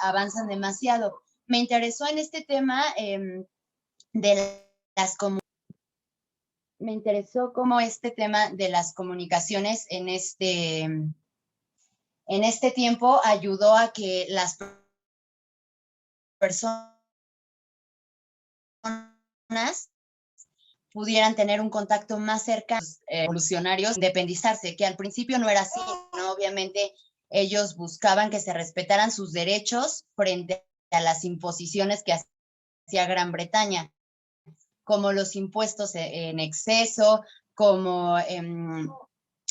avanzan demasiado. Me interesó en este tema de las comunicaciones. Me interesó cómo este tema de las comunicaciones en este tiempo ayudó a que las personas pudieran tener un contacto más cercano, revolucionarios, independizarse, que al principio no era así, ¿no? Obviamente ellos buscaban que se respetaran sus derechos frente a las imposiciones que hacía Gran Bretaña, como los impuestos en exceso, como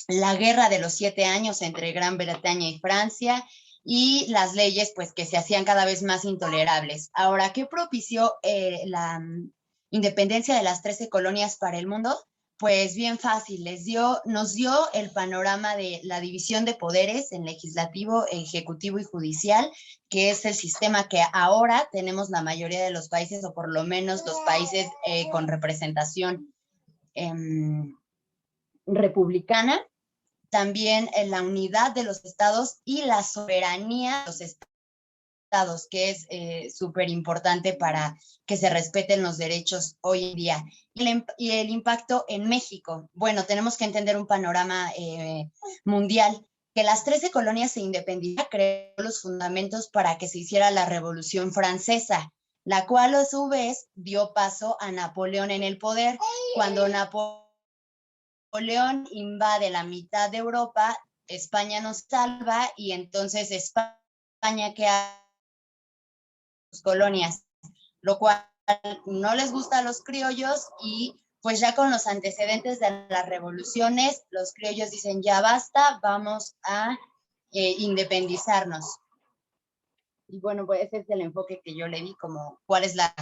la guerra de los 7 años entre Gran Bretaña y Francia, y las leyes pues que se hacían cada vez más intolerables. Ahora, ¿qué propició la independencia de las 13 colonias para el mundo? Pues bien fácil, nos dio el panorama de la división de poderes en legislativo, ejecutivo y judicial, que es el sistema que ahora tenemos la mayoría de los países, o por lo menos los países con representación eh, republicana. También en la unidad de los estados y la soberanía de los estados, que es súper importante para que se respeten los derechos hoy en día. Y el impacto en México. Bueno, tenemos que entender un panorama mundial. Que las 13 colonias se independizaron, creó los fundamentos para que se hiciera la Revolución Francesa, la cual a su vez dio paso a Napoleón en el poder. Cuando Napoleón invade la mitad de Europa, España nos salva y entonces España queda sus colonias, lo cual no les gusta a los criollos y pues ya con los antecedentes de las revoluciones, los criollos dicen ya basta, vamos a independizarnos. Y bueno, pues ese es el enfoque que yo le di, como cuál es la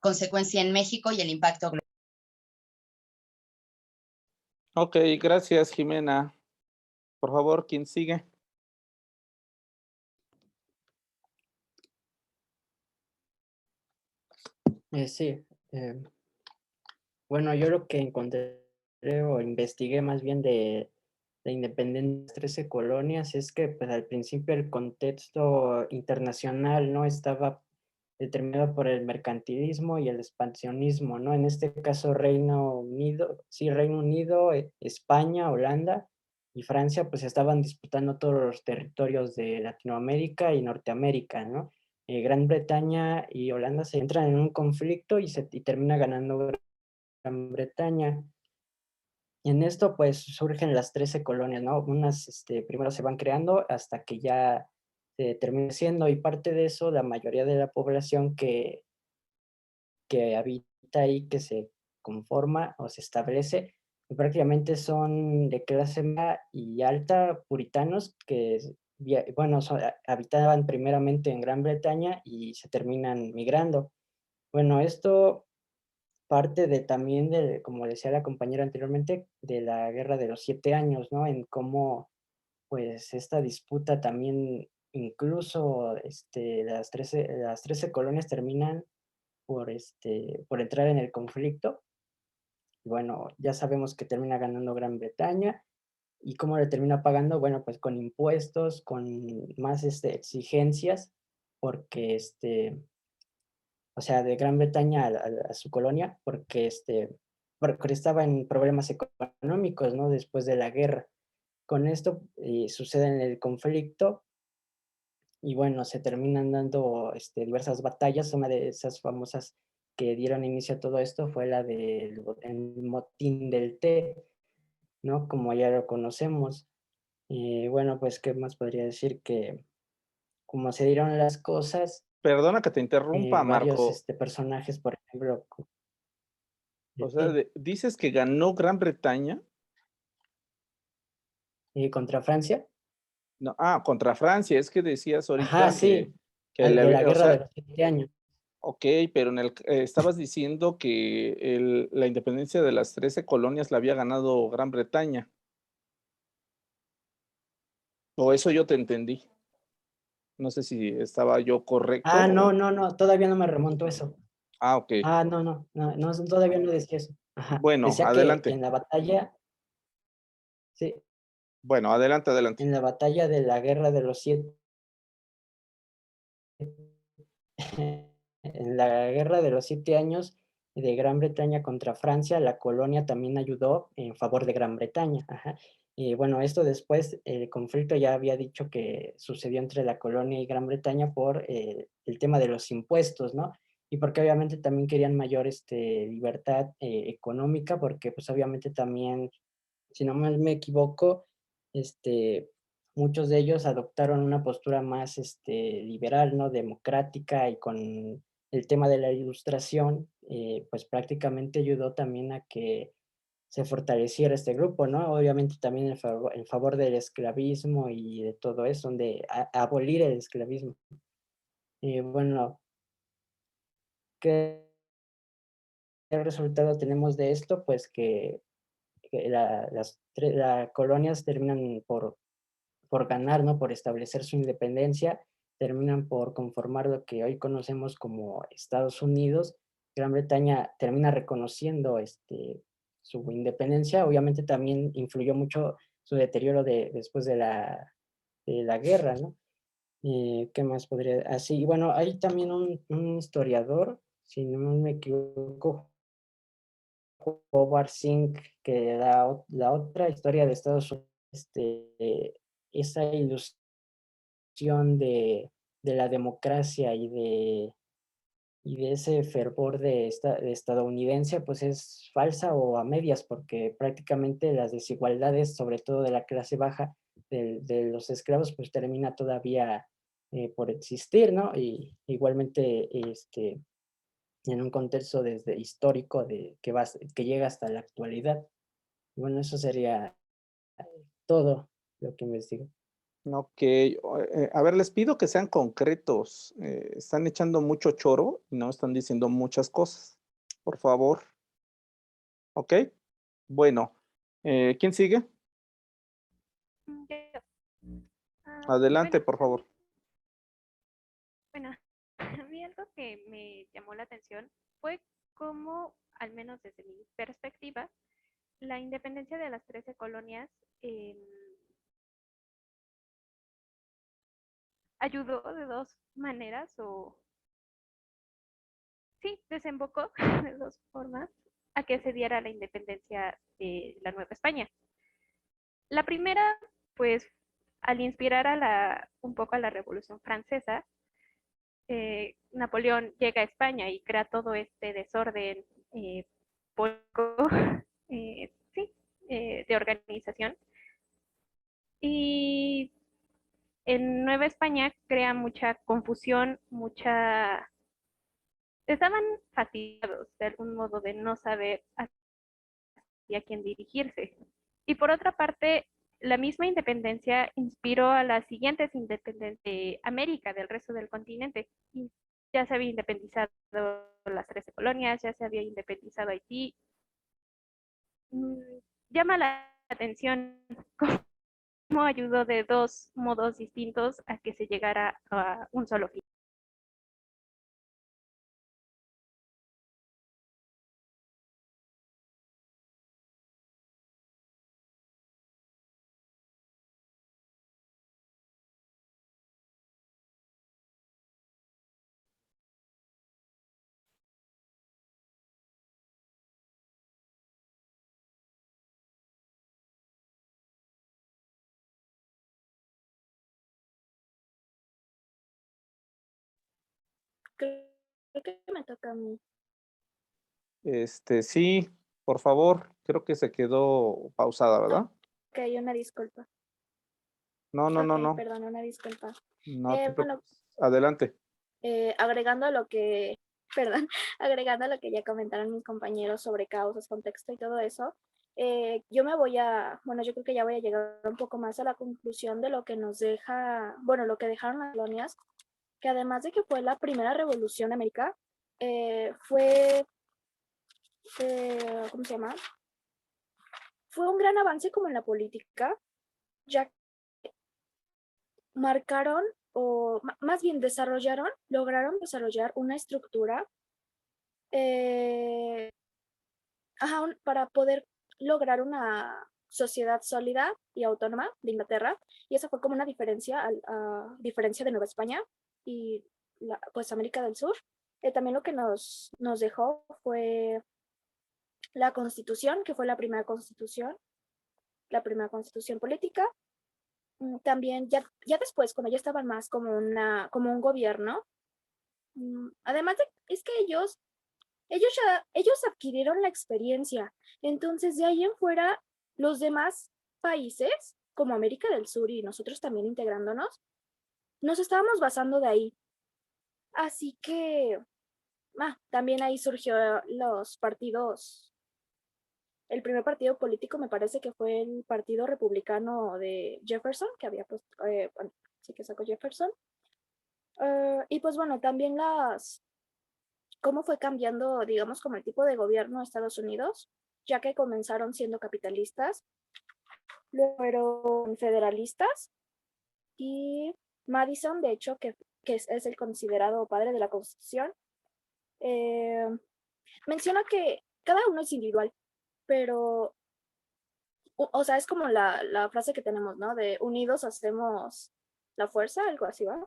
consecuencia en México y el impacto global. Ok, gracias, Jimena. Por favor, ¿quién sigue? Sí, bueno, yo lo que encontré o investigué más bien de la independencia de las 13 colonias es que pues, al principio el contexto internacional no estaba determinado por el mercantilismo y el expansionismo, ¿no? En este caso Reino Unido, sí, Reino Unido, España, Holanda y Francia pues estaban disputando todos los territorios de Latinoamérica y Norteamérica, ¿no? Gran Bretaña y Holanda se entran en un conflicto y termina ganando Gran Bretaña. Y en esto pues surgen las 13 colonias, ¿no? Unas primero se van creando hasta que ya se termina siendo, y parte de eso, la mayoría de la población que habita ahí, que se conforma o se establece, pues, prácticamente son de clase media y alta, puritanos, que, bueno, habitaban primeramente en Gran Bretaña y se terminan migrando. Bueno, esto parte de también de, como decía la compañera anteriormente, de la Guerra de los 7 años, ¿no? En cómo, pues, esta disputa también, incluso, las 13 colonias terminan por entrar en el conflicto. Bueno, ya sabemos que termina ganando Gran Bretaña. ¿Y cómo le termina pagando? Bueno, pues con impuestos, con más exigencias, porque o sea, de Gran Bretaña a su colonia, porque estaba en problemas económicos, ¿no? Después de la guerra. Con esto sucede en el conflicto y bueno, se terminan dando diversas batallas. Una de esas famosas que dieron inicio a todo esto fue la del motín del té, ¿no? Como ya lo conocemos. Y bueno, pues, ¿qué más podría decir? Que como se dieron las cosas, Perdona que te interrumpa, varios Marco. personajes, por ejemplo, O sea, sí, dices que ganó Gran Bretaña. contra Francia. No, contra Francia. Es que decías Ajá, ahorita sí, que de la o guerra de sea, los 7 años. ok, pero estabas diciendo que la independencia de las 13 colonias la había ganado Gran Bretaña. O eso yo te entendí. No sé si estaba yo correcto. No, no, no, todavía no me remonto a eso. Ok. No, no, no, no, todavía no decía eso. Ajá, Bueno, decía que adelante. en la batalla, sí, Bueno, adelante, adelante. En la batalla de la Guerra de los Siete en la Guerra de los 7 años de Gran Bretaña contra Francia, la colonia también ayudó en favor de Gran Bretaña. Ajá. Y bueno, esto después, el conflicto ya había dicho que sucedió entre la colonia y Gran Bretaña por el tema de los impuestos, ¿no? Y porque obviamente también querían mayor libertad económica, porque pues obviamente también, si no mal me equivoco, este, muchos de ellos adoptaron una postura más liberal, ¿no? Democrática, y con el tema de la ilustración, pues prácticamente ayudó también a que se fortaleciera este grupo, ¿no? Obviamente también en favor del esclavismo y de todo eso, de abolir el esclavismo. Y bueno, ¿qué resultado tenemos de esto? Pues que las colonias terminan por ganar, ¿no? Por establecer su independencia, terminan por conformar lo que hoy conocemos como Estados Unidos. Gran Bretaña termina reconociendo su independencia. Obviamente también influyó mucho su deterioro después de la guerra, ¿no? ¿Qué más podría? Así, bueno, hay también un historiador, si no me equivoco, Howard Zink, que la otra historia de Estados Unidos, esa ilusión de la democracia y de ese fervor de estadounidense, pues es falsa o a medias, porque prácticamente las desigualdades, sobre todo de la clase baja, de los esclavos, pues termina todavía por existir, ¿no? Y igualmente en un contexto desde histórico que llega hasta la actualidad. Bueno, eso sería todo lo que investigo. Ok, a ver, les pido que sean concretos. Están echando mucho choro y no están diciendo muchas cosas. Por favor. Ok. Bueno, ¿quién sigue? Yo. Adelante, Bueno, por favor. bueno, a mí algo que me llamó la atención fue cómo, al menos desde mi perspectiva, la independencia de las 13 colonias eh, ayudó de dos maneras, o sí, desembocó de dos formas a que se diera la independencia de la Nueva España. La primera, pues, al inspirar un poco a la Revolución Francesa, Napoleón llega a España y crea todo este desorden político, sí, de organización. Y en Nueva España crea mucha confusión, estaban fastidiados de algún modo de no saber hacia quién dirigirse. Y por otra parte, la misma independencia inspiró a las siguientes independencias de América, del resto del continente. Y ya se había independizado las 13 colonias, ya se había independizado Haití. Llama la atención cómo ayudó de dos modos distintos a que se llegara a un solo fin. Creo que me toca a mí. Sí, por favor. Creo que se quedó pausada, ¿verdad? Ok, una disculpa. No, no, no, Ok, no. perdón, una disculpa. No te Bueno, preocupes. Adelante. agregando a lo que, perdón, agregando a lo que ya comentaron mis compañeros sobre causas, contexto y todo eso, yo bueno, yo creo que ya voy a llegar un poco más a la conclusión de lo que nos deja, bueno, lo que dejaron las colonias, que además de que fue la primera revolución en América, fue, ¿cómo se llama? Fue un gran avance como en la política, ya marcaron o más bien lograron desarrollar una estructura para poder lograr sociedad sólida y autónoma de Inglaterra, y esa fue como una diferencia, a diferencia de Nueva España y pues América del Sur. También lo que nos dejó fue la Constitución, que fue la primera constitución política. También ya después, cuando ya estaban más como un gobierno, además de, es que ellos adquirieron la experiencia. Entonces, de ahí en fuera, los demás países, como América del Sur y nosotros también integrándonos, nos estábamos basando de ahí. Así que también ahí surgió los partidos. El primer partido político me parece que fue el Partido Republicano de Jefferson, que había puesto, sí que sacó Jefferson. Y pues bueno, también cómo fue cambiando, digamos, como el tipo de gobierno de Estados Unidos, ya que comenzaron siendo capitalistas, luego fueron federalistas, y Madison, de hecho, que es el considerado padre de la Constitución, menciona que cada uno es individual, pero, o sea, es como la frase que tenemos, ¿no? De unidos hacemos la fuerza, algo así, ¿va?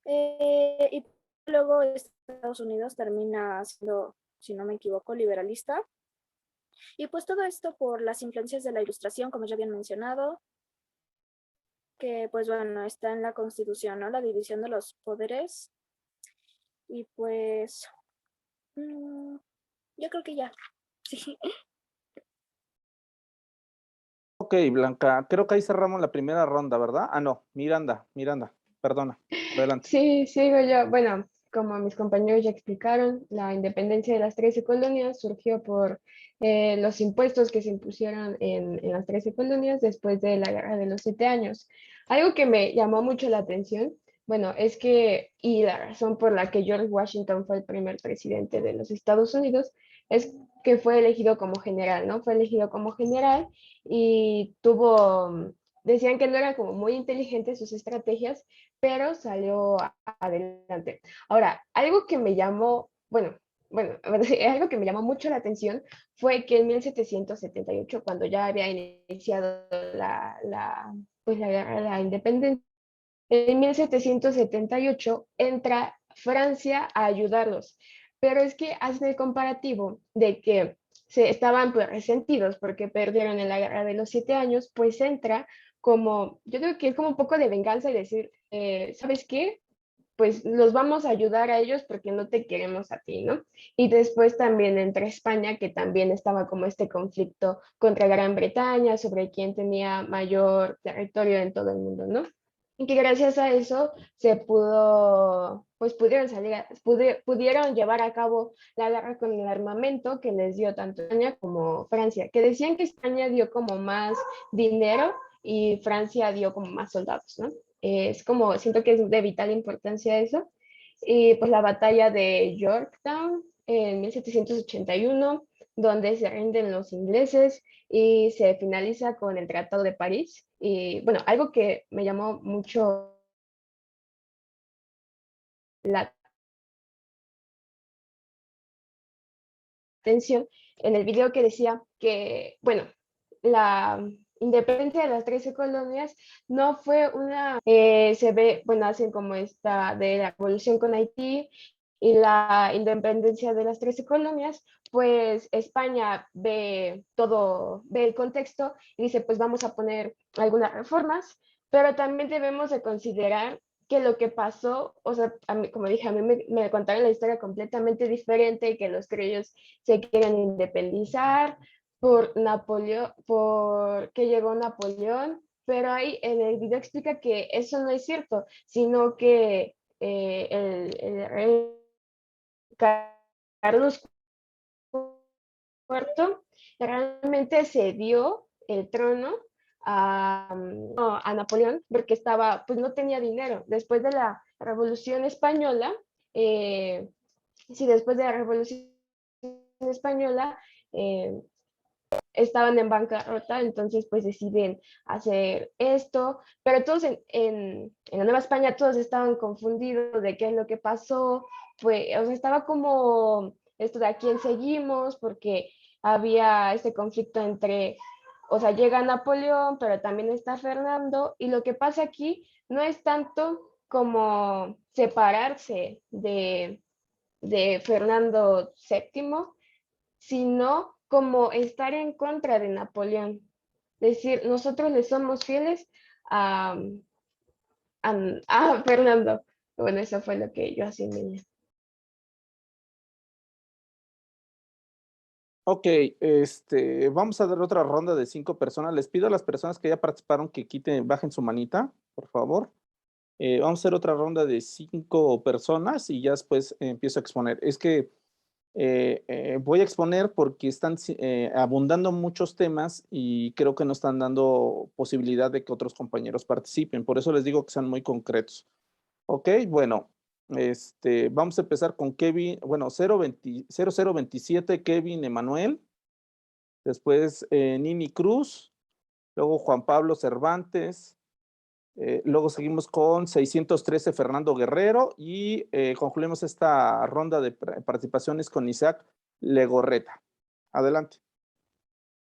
Y luego Estados Unidos termina siendo, si no me equivoco, liberalista. Y pues todo esto por las influencias de la Ilustración, como ya habían mencionado, que pues bueno, está en la Constitución, ¿no? La división de los poderes. Y pues, yo creo que ya, sí. Ok, Blanca, creo que ahí cerramos la primera ronda, ¿verdad? Ah, no, Miranda, perdona, adelante. Sí, sigo yo. Bueno, como mis compañeros ya explicaron, la independencia de las 13 colonias surgió por los impuestos que se impusieron en las 13 colonias después de la Guerra de los 7 años. Algo que me llamó mucho la atención, bueno, es que, y la razón por la que George Washington fue el primer presidente de los Estados Unidos, es que fue elegido como general, ¿no? Fue elegido como general y decían que no era como muy inteligente sus estrategias, pero salió adelante. Ahora, algo que me llamó, algo que me llamó mucho la atención fue que en 1778, cuando ya había iniciado pues la guerra de la independencia, en 1778 entra Francia a ayudarlos. Pero es que hacen el comparativo de que se estaban pues, resentidos porque perdieron en la guerra de los 7 años, pues entra como, yo creo que es como un poco de venganza y decir, ¿sabes qué? Pues los vamos a ayudar a ellos porque no te queremos a ti, ¿no? Y después también entre España, que también estaba como este conflicto contra Gran Bretaña sobre quién tenía mayor territorio en todo el mundo, ¿no? Y que gracias a eso se pues pudieron llevar a cabo la guerra con el armamento que les dio tanto España como Francia, que decían que España dio como más dinero y Francia dio como más soldados, ¿no? Es como, siento que es de vital importancia eso. Y pues la batalla de Yorktown en 1781, donde se rinden los ingleses y se finaliza con el Tratado de París. Y bueno, algo que me llamó mucho la atención en el video que decía que, bueno, la independencia de las 13 colonias no fue se ve, bueno, hacen como esta de la revolución con Haití y la independencia de las 13 colonias, pues España ve el contexto y dice, pues vamos a poner algunas reformas, pero también debemos de considerar que lo que pasó, o sea, como dije, a mí me contaron la historia completamente diferente, que los criollos se quieren independizar, por Napoleón, porque llegó Napoleón, pero ahí en el video explica que eso no es cierto, sino que el rey Carlos IV realmente cedió el trono a Napoleón porque pues no tenía dinero. Después de la Revolución Española, después de la Revolución Española, estaban en bancarrota, entonces pues deciden hacer esto, pero todos en la Nueva España todos estaban confundidos de qué es lo que pasó, o sea, estaba como esto de a quién seguimos, porque había este conflicto entre o sea, llega Napoleón, pero también está Fernando, y lo que pasa aquí no es tanto como separarse de Fernando VII, sino como estar en contra de Napoleón. Decir, nosotros le somos fieles a, a Fernando. Bueno, eso fue lo que yo asimilé. Ok, vamos a dar otra ronda de 5 personas. Les pido a las personas que ya participaron que bajen su manita, por favor. Vamos a hacer otra ronda de 5 personas y ya después empiezo a exponer. Es que voy a exponer porque están abundando muchos temas y creo que no están dando posibilidad de que otros compañeros participen. Por eso les digo que sean muy concretos. Ok, bueno, vamos a empezar con Kevin, bueno, 0027, Kevin Emanuel, después Nini Cruz, luego Juan Pablo Cervantes, luego seguimos con 613 Fernando Guerrero y concluimos esta ronda de participaciones con Isaac Legorreta. Adelante.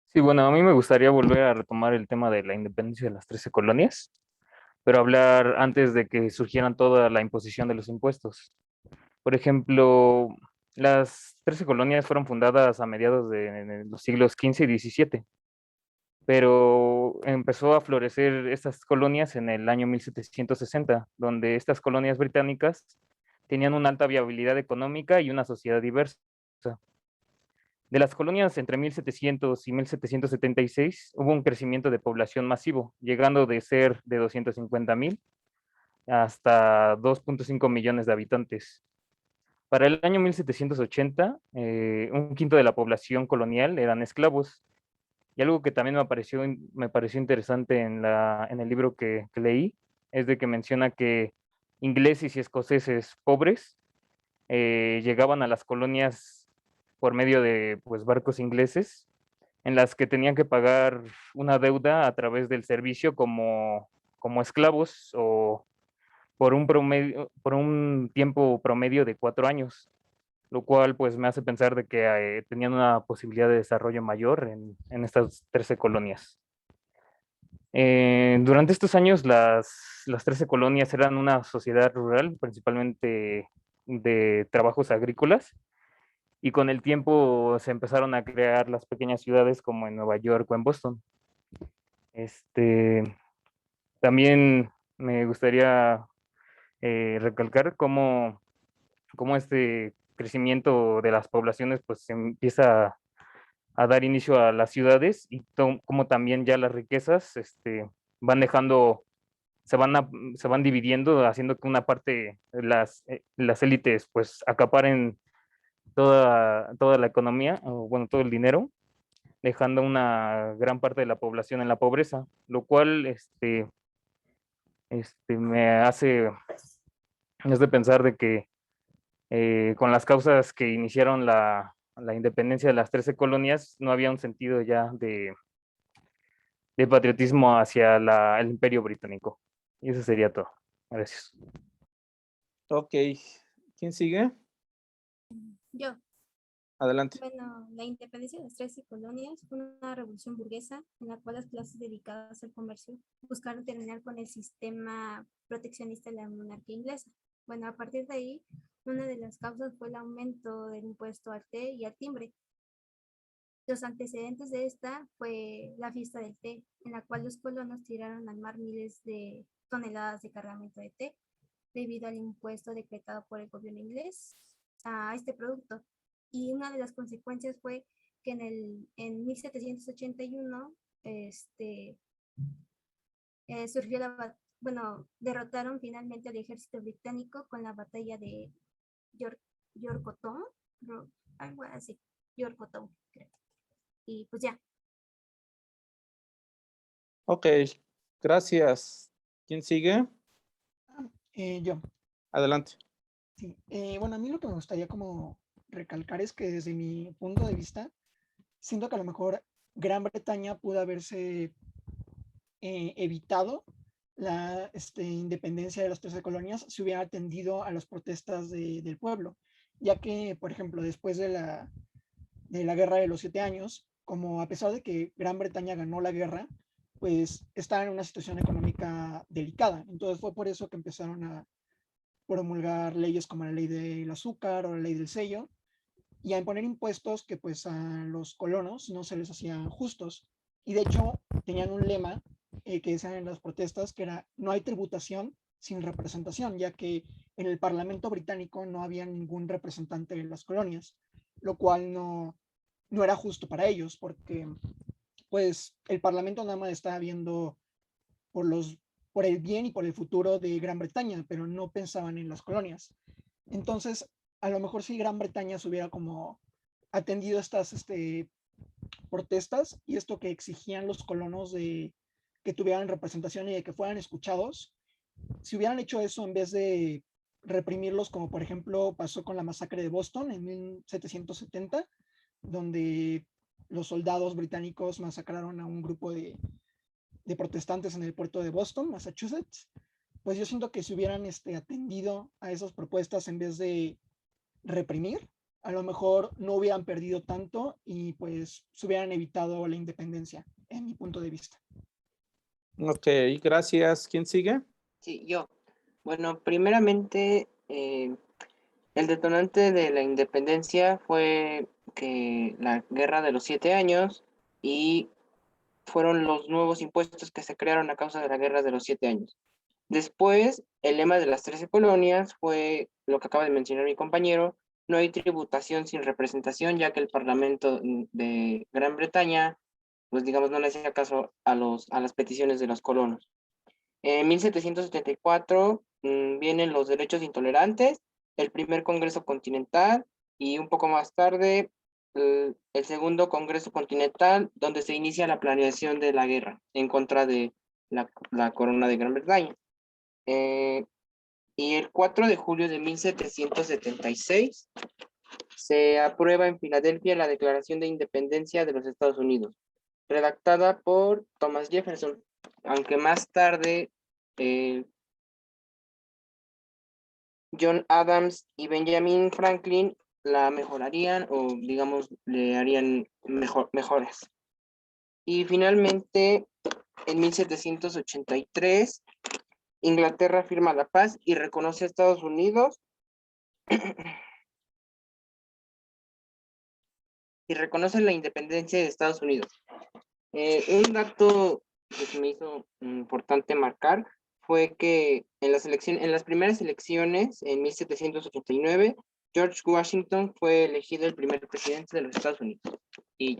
Sí, bueno, a mí me gustaría volver a retomar el tema de la independencia de las 13 colonias, pero hablar antes de que surgieran toda la imposición de los impuestos. Por ejemplo, las 13 colonias fueron fundadas a mediados de los siglos XV y XVII, pero empezó a florecer estas colonias en el año 1760, donde estas colonias británicas tenían una alta viabilidad económica y una sociedad diversa. De las colonias entre 1700 y 1776 hubo un crecimiento de población masivo, llegando de ser de 250,000 hasta 2.5 millones de habitantes. Para el año 1780, un quinto de la población colonial eran esclavos. Y algo que también me pareció interesante en el libro que leí, es de que menciona que ingleses y escoceses pobres llegaban a las colonias por medio de pues, barcos ingleses, en las que tenían que pagar una deuda a través del servicio como esclavos o por un tiempo promedio de 4 años, lo cual pues me hace pensar de que tenían una posibilidad de desarrollo mayor en estas 13 colonias. Durante estos años las 13 colonias eran una sociedad rural, principalmente de trabajos agrícolas, y con el tiempo se empezaron a crear las pequeñas ciudades como en Nueva York o en Boston. También me gustaría recalcar cómo este crecimiento de las poblaciones pues se empieza a dar inicio a las ciudades y cómo también ya las riquezas van dejando, se van dividiendo, haciendo que una parte, las élites pues acaparen toda la economía, o bueno, todo el dinero, dejando una gran parte de la población en la pobreza, lo cual me hace pensar de que con las causas que iniciaron la independencia de las 13 colonias, no había un sentido ya de patriotismo hacia el imperio británico. Y eso sería todo. Gracias. Ok, ¿quién sigue? Yo. Adelante. Bueno, la independencia de las 13 colonias fue una revolución burguesa en la cual las clases dedicadas al comercio buscaron terminar con el sistema proteccionista de la monarquía inglesa. Bueno, a partir de ahí, una de las causas fue el aumento del impuesto al té y al timbre. Los antecedentes de esta fue la fiesta del té, en la cual los colonos tiraron al mar miles de toneladas de cargamento de té debido al impuesto decretado por el gobierno inglés a este producto. Y una de las consecuencias fue que en 1781 surgió derrotaron finalmente al ejército británico con la batalla de Yorktown, algo así, Yorktown, creo. Y pues ya. Ok, gracias. ¿Quién sigue? Yo. Adelante. Sí. Bueno, a mí lo que me gustaría como recalcar es que desde mi punto de vista, siento que a lo mejor Gran Bretaña pudo haberse evitado la independencia de las 13 colonias si hubiera atendido a las protestas del pueblo, ya que, por ejemplo, después de la Guerra de los 7 años, como a pesar de que Gran Bretaña ganó la guerra, pues estaba en una situación económica delicada. Entonces fue por eso que empezaron a promulgar leyes como la ley del azúcar o la ley del sello y a imponer impuestos que pues a los colonos no se les hacían justos. Y de hecho tenían un lema que decían en las protestas que era no hay tributación sin representación, ya que en el Parlamento británico no había ningún representante de las colonias, lo cual no era justo para ellos, porque pues el Parlamento nada más estaba viendo por por el bien y por el futuro de Gran Bretaña, pero no pensaban en las colonias. Entonces, a lo mejor si Gran Bretaña se hubiera como atendido estas protestas y esto que exigían los colonos de que tuvieran representación y de que fueran escuchados, si hubieran hecho eso en vez de reprimirlos, como por ejemplo pasó con la masacre de Boston en 1770, donde los soldados británicos masacraron a un grupo de protestantes en el puerto de Boston, Massachusetts, pues yo siento que si hubieran atendido a esas propuestas en vez de reprimir, a lo mejor no hubieran perdido tanto y pues se hubieran evitado la independencia, en mi punto de vista. Ok, gracias. ¿Quién sigue? Sí, yo. Bueno, primeramente, el detonante de la independencia fue que la Guerra de los 7 años y fueron los nuevos impuestos que se crearon a causa de la Guerra de los 7 años. Después, el lema de las 13 colonias fue lo que acaba de mencionar mi compañero: no hay tributación sin representación, ya que el Parlamento de Gran Bretaña, pues digamos, no le hacía caso a las peticiones de los colonos. En 1774 vienen los derechos intolerantes, el primer Congreso Continental y un poco más tarde el segundo Congreso Continental, donde se inicia la planeación de la guerra en contra de la corona de Gran Bretaña. Y el 4 de julio de 1776 se aprueba en Filadelfia la Declaración de Independencia de los Estados Unidos, redactada por Thomas Jefferson, aunque más tarde John Adams y Benjamin Franklin la mejorarían o digamos le harían mejoras. Y finalmente en 1783 Inglaterra firma la paz y reconoce a Estados Unidos y reconoce la independencia de Estados Unidos. Un dato que se me hizo importante marcar fue que en las primeras elecciones, en 1789, George Washington fue elegido el primer presidente de los Estados Unidos. Y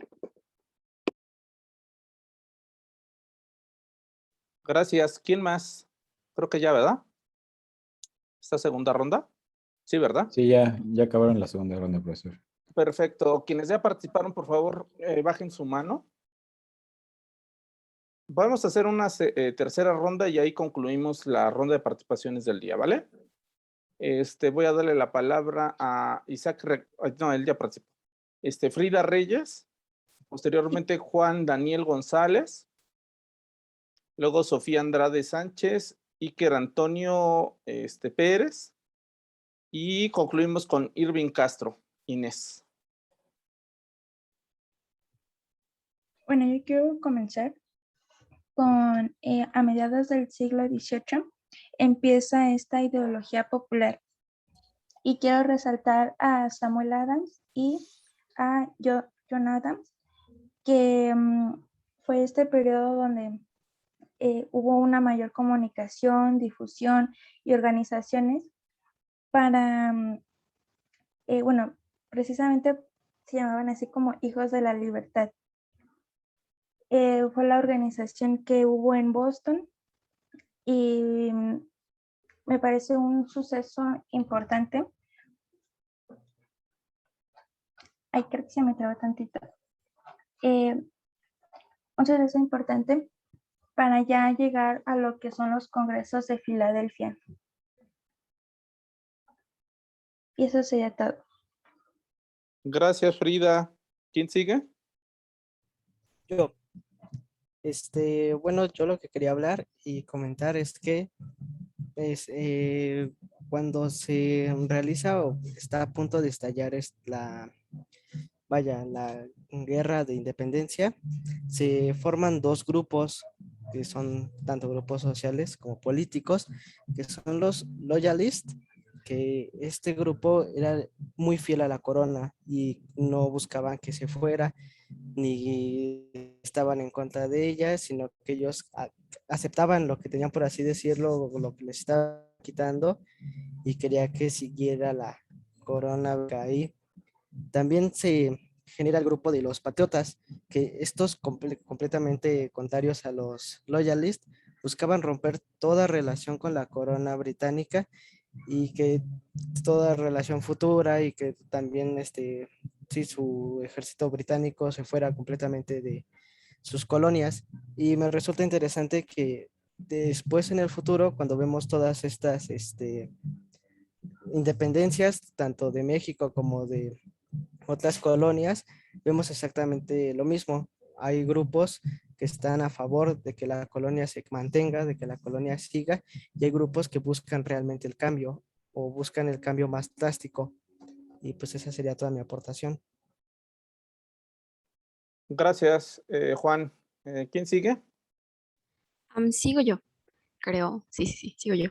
Gracias. ¿Quién más? Creo que ya, ¿verdad? Esta segunda ronda. Sí, ¿verdad? Sí, ya acabaron la segunda ronda, profesor. Perfecto. Quienes ya participaron, por favor, bajen su mano. Vamos a hacer una tercera ronda y ahí concluimos la ronda de participaciones del día, ¿vale? Voy a darle la palabra a Isaac, no, él ya participó. Frida Reyes, posteriormente Juan Daniel González, luego Sofía Andrade Sánchez, Iker Antonio Pérez, y concluimos con Irving Castro. Inés. Bueno, yo quiero comenzar con, a mediados del siglo XVIII, empieza esta ideología popular. Y quiero resaltar a Samuel Adams y a John Adams, que fue este periodo donde hubo una mayor comunicación, difusión y organizaciones para, bueno, precisamente se llamaban así como Hijos de la Libertad. Fue la organización que hubo en Boston y me parece un suceso importante. Ay, creo que se me traba tantito. Un suceso importante para ya llegar a lo que son los congresos de Filadelfia. Y eso sería todo. Gracias, Frida. ¿Quién sigue? Yo. Bueno, yo lo que quería hablar y comentar es que cuando se realiza o está a punto de estallar la guerra de independencia, se forman dos grupos que son tanto grupos sociales como políticos, que son los loyalists, que este grupo era muy fiel a la corona y no buscaban que se fuera, ni estaban en contra de ella, sino que ellos aceptaban lo que tenían, por así decirlo, lo que les estaba quitando, y quería que siguiera la corona ahí. También se genera el grupo de los patriotas, que estos completamente contrarios a los loyalists, buscaban romper toda relación con la corona británica y que toda relación futura y que también sí, su ejército británico se fuera completamente de sus colonias. Y me resulta interesante que después en el futuro, cuando vemos todas estas independencias, tanto de México como de otras colonias, vemos exactamente lo mismo. Hay grupos que están a favor de que la colonia se mantenga, de que la colonia siga, y hay grupos que buscan realmente el cambio o buscan el cambio más drástico. Y pues esa sería toda mi aportación. Gracias, Juan. ¿Quién sigue? Sigo yo, creo. Sí, sigo yo.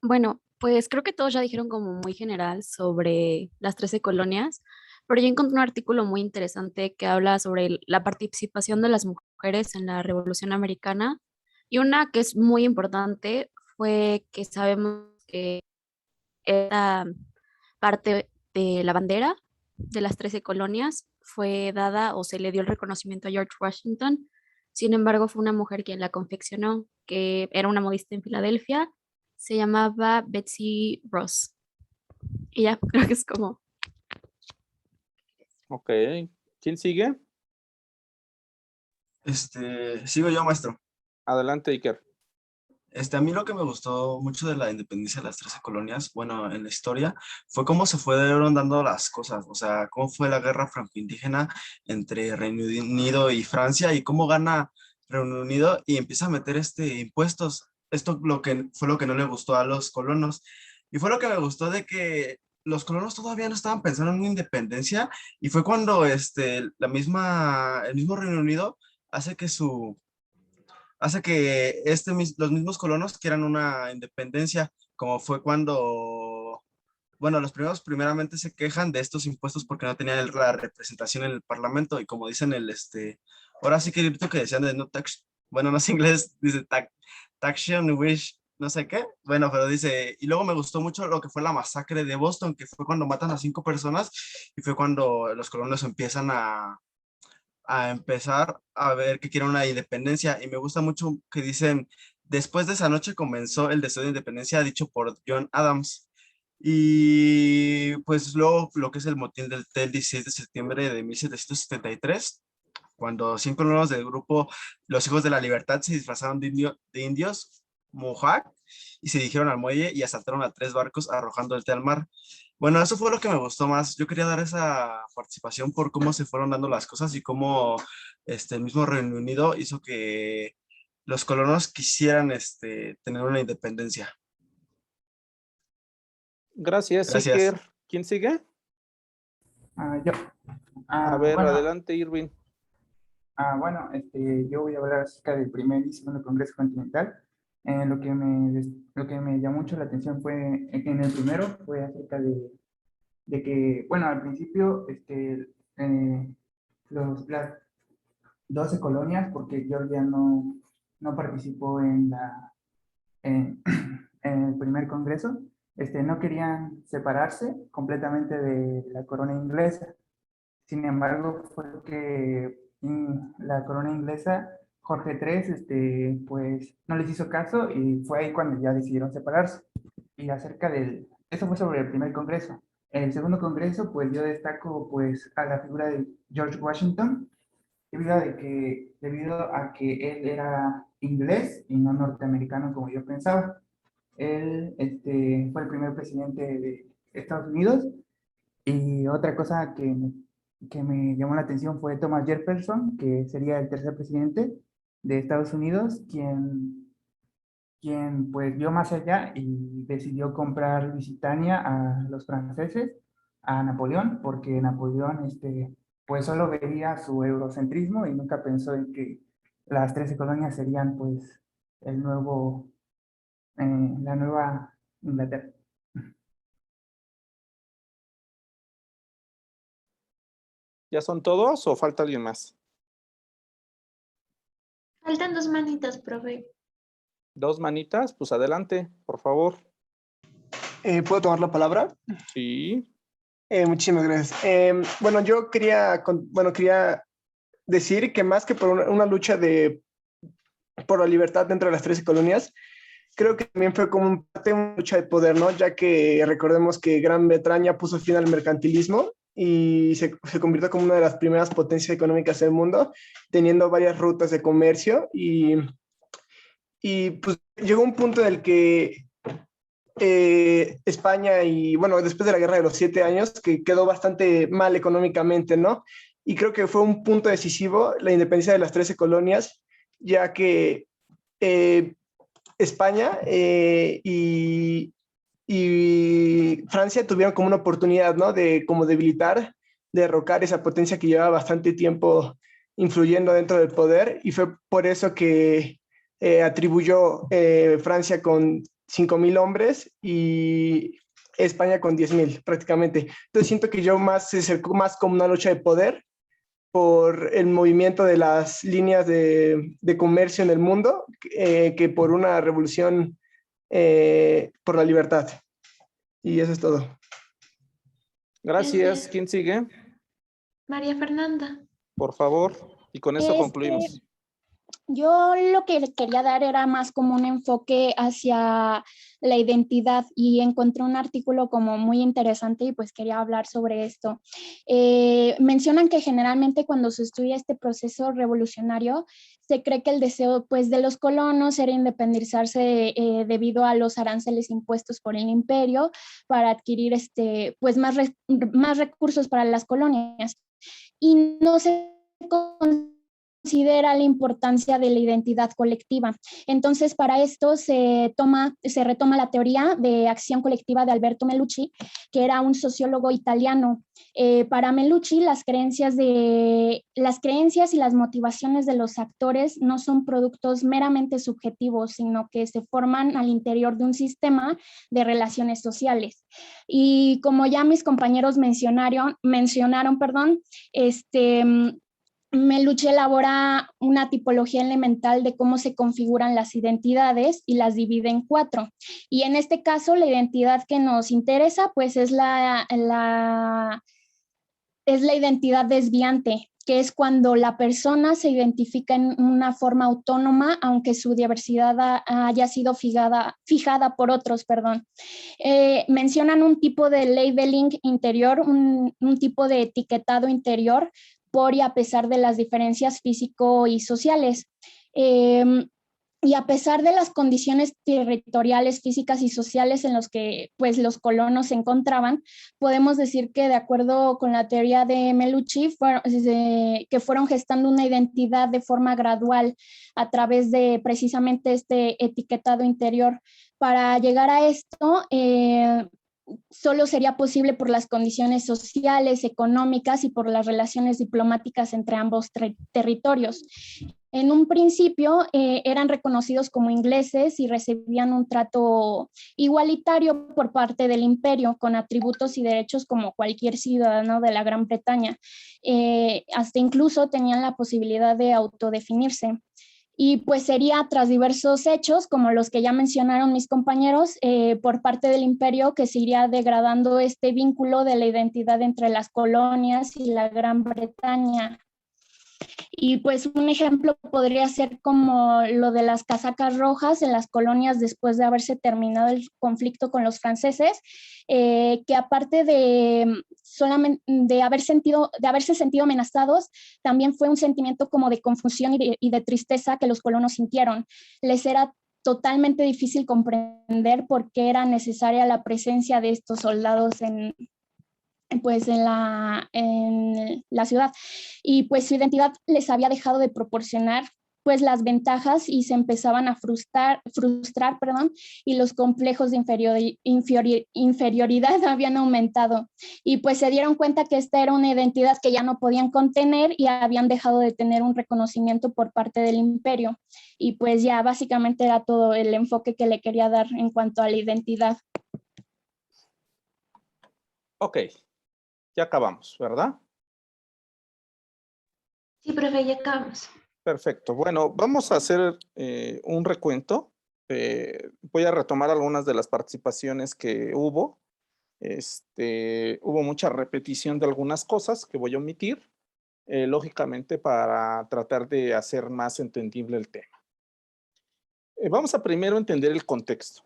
Bueno, pues creo que todos ya dijeron como muy general sobre las 13 colonias, pero yo encontré un artículo muy interesante que habla sobre la participación de las mujeres en la Revolución Americana, y una que es muy importante fue que sabemos que esta parte de la bandera de las 13 colonias fue dada o se le dio el reconocimiento a George Washington. Sin embargo, fue una mujer quien la confeccionó, que era una modista en Filadelfia, se llamaba Betsy Ross. Y ya, creo que es como... Ok. ¿Quién sigue? Sigo yo, maestro. Adelante, Iker. A mí lo que me gustó mucho de la independencia de las 13 colonias, bueno, en la historia, fue cómo se fueron dando las cosas, o sea, cómo fue la guerra franco-indígena entre Reino Unido y Francia, y cómo gana Reino Unido y empieza a meter impuestos. Esto fue lo que no le gustó a los colonos, y fue lo que me gustó de que los colonos todavía no estaban pensando en una independencia, y fue cuando el mismo Reino Unido hace que los mismos colonos quieran una independencia, como fue cuando, bueno, los primeramente se quejan de estos impuestos porque no tenían la representación en el parlamento, y como dicen ahora sí que el grito que decían de no tax, bueno, no es inglés, dice taxation wish, no sé qué, bueno, pero dice, y luego me gustó mucho lo que fue la masacre de Boston, que fue cuando matan a 5 personas, y fue cuando los colonos empiezan a empezar a ver que quieren una independencia, y me gusta mucho que dicen, después de esa noche comenzó el deseo de independencia dicho por John Adams. Y pues luego lo que es el motín del 16 de septiembre de 1773, cuando 5 colonos del grupo Los Hijos de la Libertad se disfrazaron de indios Mohawk y se dirigieron al muelle y asaltaron a 3 barcos arrojando el té al mar. Bueno, eso fue lo que me gustó más. Yo quería dar esa participación por cómo se fueron dando las cosas y cómo el mismo Reino Unido hizo que los colonos quisieran tener una independencia. Gracias, Gracias. Iker. ¿Quién sigue? Yo. A ver, Bueno, adelante, Irving. bueno, yo voy a hablar acerca del primer y segundo Congreso Continental. Lo que me llamó mucho la atención fue que en el primero fue acerca de que, bueno, al principio, las 12 colonias, porque Georgia no participó en, en el primer Congreso, no querían separarse completamente de la corona inglesa. Sin embargo, fue que la corona inglesa, Jorge III, pues no les hizo caso y fue ahí cuando ya decidieron separarse. Y eso fue sobre el primer congreso. En el segundo congreso, pues yo destaco pues a la figura de George Washington, debido a que él era inglés y no norteamericano como yo pensaba. Él fue el primer presidente de Estados Unidos. Y otra cosa que me llamó la atención fue Thomas Jefferson, que sería el tercer presidente de Estados Unidos, quien pues vio más allá y decidió comprar Lusitania a los franceses, a Napoleón, porque Napoleón pues solo veía su eurocentrismo y nunca pensó en que las 13 colonias serían pues el nuevo, la nueva Inglaterra. ¿Ya son todos o falta alguien más? Faltan 2 manitas, profe. 2 manitas, pues adelante, por favor. ¿Puedo tomar la palabra? Sí. Muchísimas gracias. Bueno, yo quería decir que más que por una lucha por la libertad dentro de las 13 colonias, creo que también fue como una lucha de poder, ¿no? Ya que recordemos que Gran Bretaña puso fin al mercantilismo y se convirtió como una de las primeras potencias económicas del mundo, teniendo varias rutas de comercio y pues llegó un punto en el que España y bueno, después de la Guerra de los 7 años, que quedó bastante mal económicamente, ¿no? Y creo que fue un punto decisivo la independencia de las 13 colonias, ya que España y Francia tuvieron como una oportunidad, ¿no? De como debilitar, derrocar esa potencia que llevaba bastante tiempo influyendo dentro del poder, y fue por eso que atribuyó Francia con 5,000 hombres y España con 10,000 prácticamente. Entonces siento que se acercó más como una lucha de poder por el movimiento de las líneas de comercio en el mundo que por una revolución por la libertad. Y eso es todo. Gracias. ¿Quién sigue? María Fernanda. Por favor. Y con eso concluimos. Yo lo que quería dar era más como un enfoque hacia la identidad y encontré un artículo como muy interesante y pues quería hablar sobre esto. Mencionan que generalmente cuando se estudia este proceso revolucionario se cree que el deseo pues de los colonos era independizarse debido a los aranceles impuestos por el imperio para adquirir pues más recursos para las colonias y no se considera la importancia de la identidad colectiva. Entonces, para esto se retoma la teoría de acción colectiva de Alberto Melucci, que era un sociólogo italiano. Para Melucci, las creencias y las motivaciones de los actores no son productos meramente subjetivos, sino que se forman al interior de un sistema de relaciones sociales. Y como ya mis compañeros mencionaron, Melucci elabora una tipología elemental de cómo se configuran las identidades y las divide en 4. Y en este caso, la identidad que nos interesa, pues es la identidad desviante, que es cuando la persona se identifica en una forma autónoma, aunque su diversidad haya sido fijada por otros, mencionan un tipo de labeling interior, un tipo de etiquetado interior, por y a pesar de las diferencias físico y sociales. Y a pesar de las condiciones territoriales, físicas y sociales en los que pues, los colonos se encontraban, podemos decir que de acuerdo con la teoría de Melucci, que fueron gestando una identidad de forma gradual a través de precisamente este etiquetado interior. Para llegar a esto, solo sería posible por las condiciones sociales, económicas y por las relaciones diplomáticas entre ambos territorios. En un principio eran reconocidos como ingleses y recibían un trato igualitario por parte del imperio, con atributos y derechos como cualquier ciudadano de la Gran Bretaña. Hasta incluso tenían la posibilidad de autodefinirse. Y pues sería tras diversos hechos, como los que ya mencionaron mis compañeros, por parte del imperio que se iría degradando este vínculo de la identidad entre las colonias y la Gran Bretaña. Y pues un ejemplo podría ser como lo de las casacas rojas en las colonias después de haberse terminado el conflicto con los franceses, que aparte de haberse sentido amenazados, también fue un sentimiento como de confusión y de tristeza que los colonos sintieron. Les era totalmente difícil comprender por qué era necesaria la presencia de estos soldados en la ciudad, y pues su identidad les había dejado de proporcionar pues las ventajas y se empezaban a frustrar, perdón, y los complejos de inferioridad habían aumentado. Y pues se dieron cuenta que esta era una identidad que ya no podían contener y habían dejado de tener un reconocimiento por parte del imperio. Y pues ya básicamente era todo el enfoque que le quería dar en cuanto a la identidad. Ok, ya acabamos, ¿verdad? Sí, profe, ya acabamos. Perfecto. Bueno, vamos a hacer un recuento. Voy a retomar algunas de las participaciones que hubo. Hubo mucha repetición de algunas cosas que voy a omitir, lógicamente, para tratar de hacer más entendible el tema. Vamos a primero entender el contexto.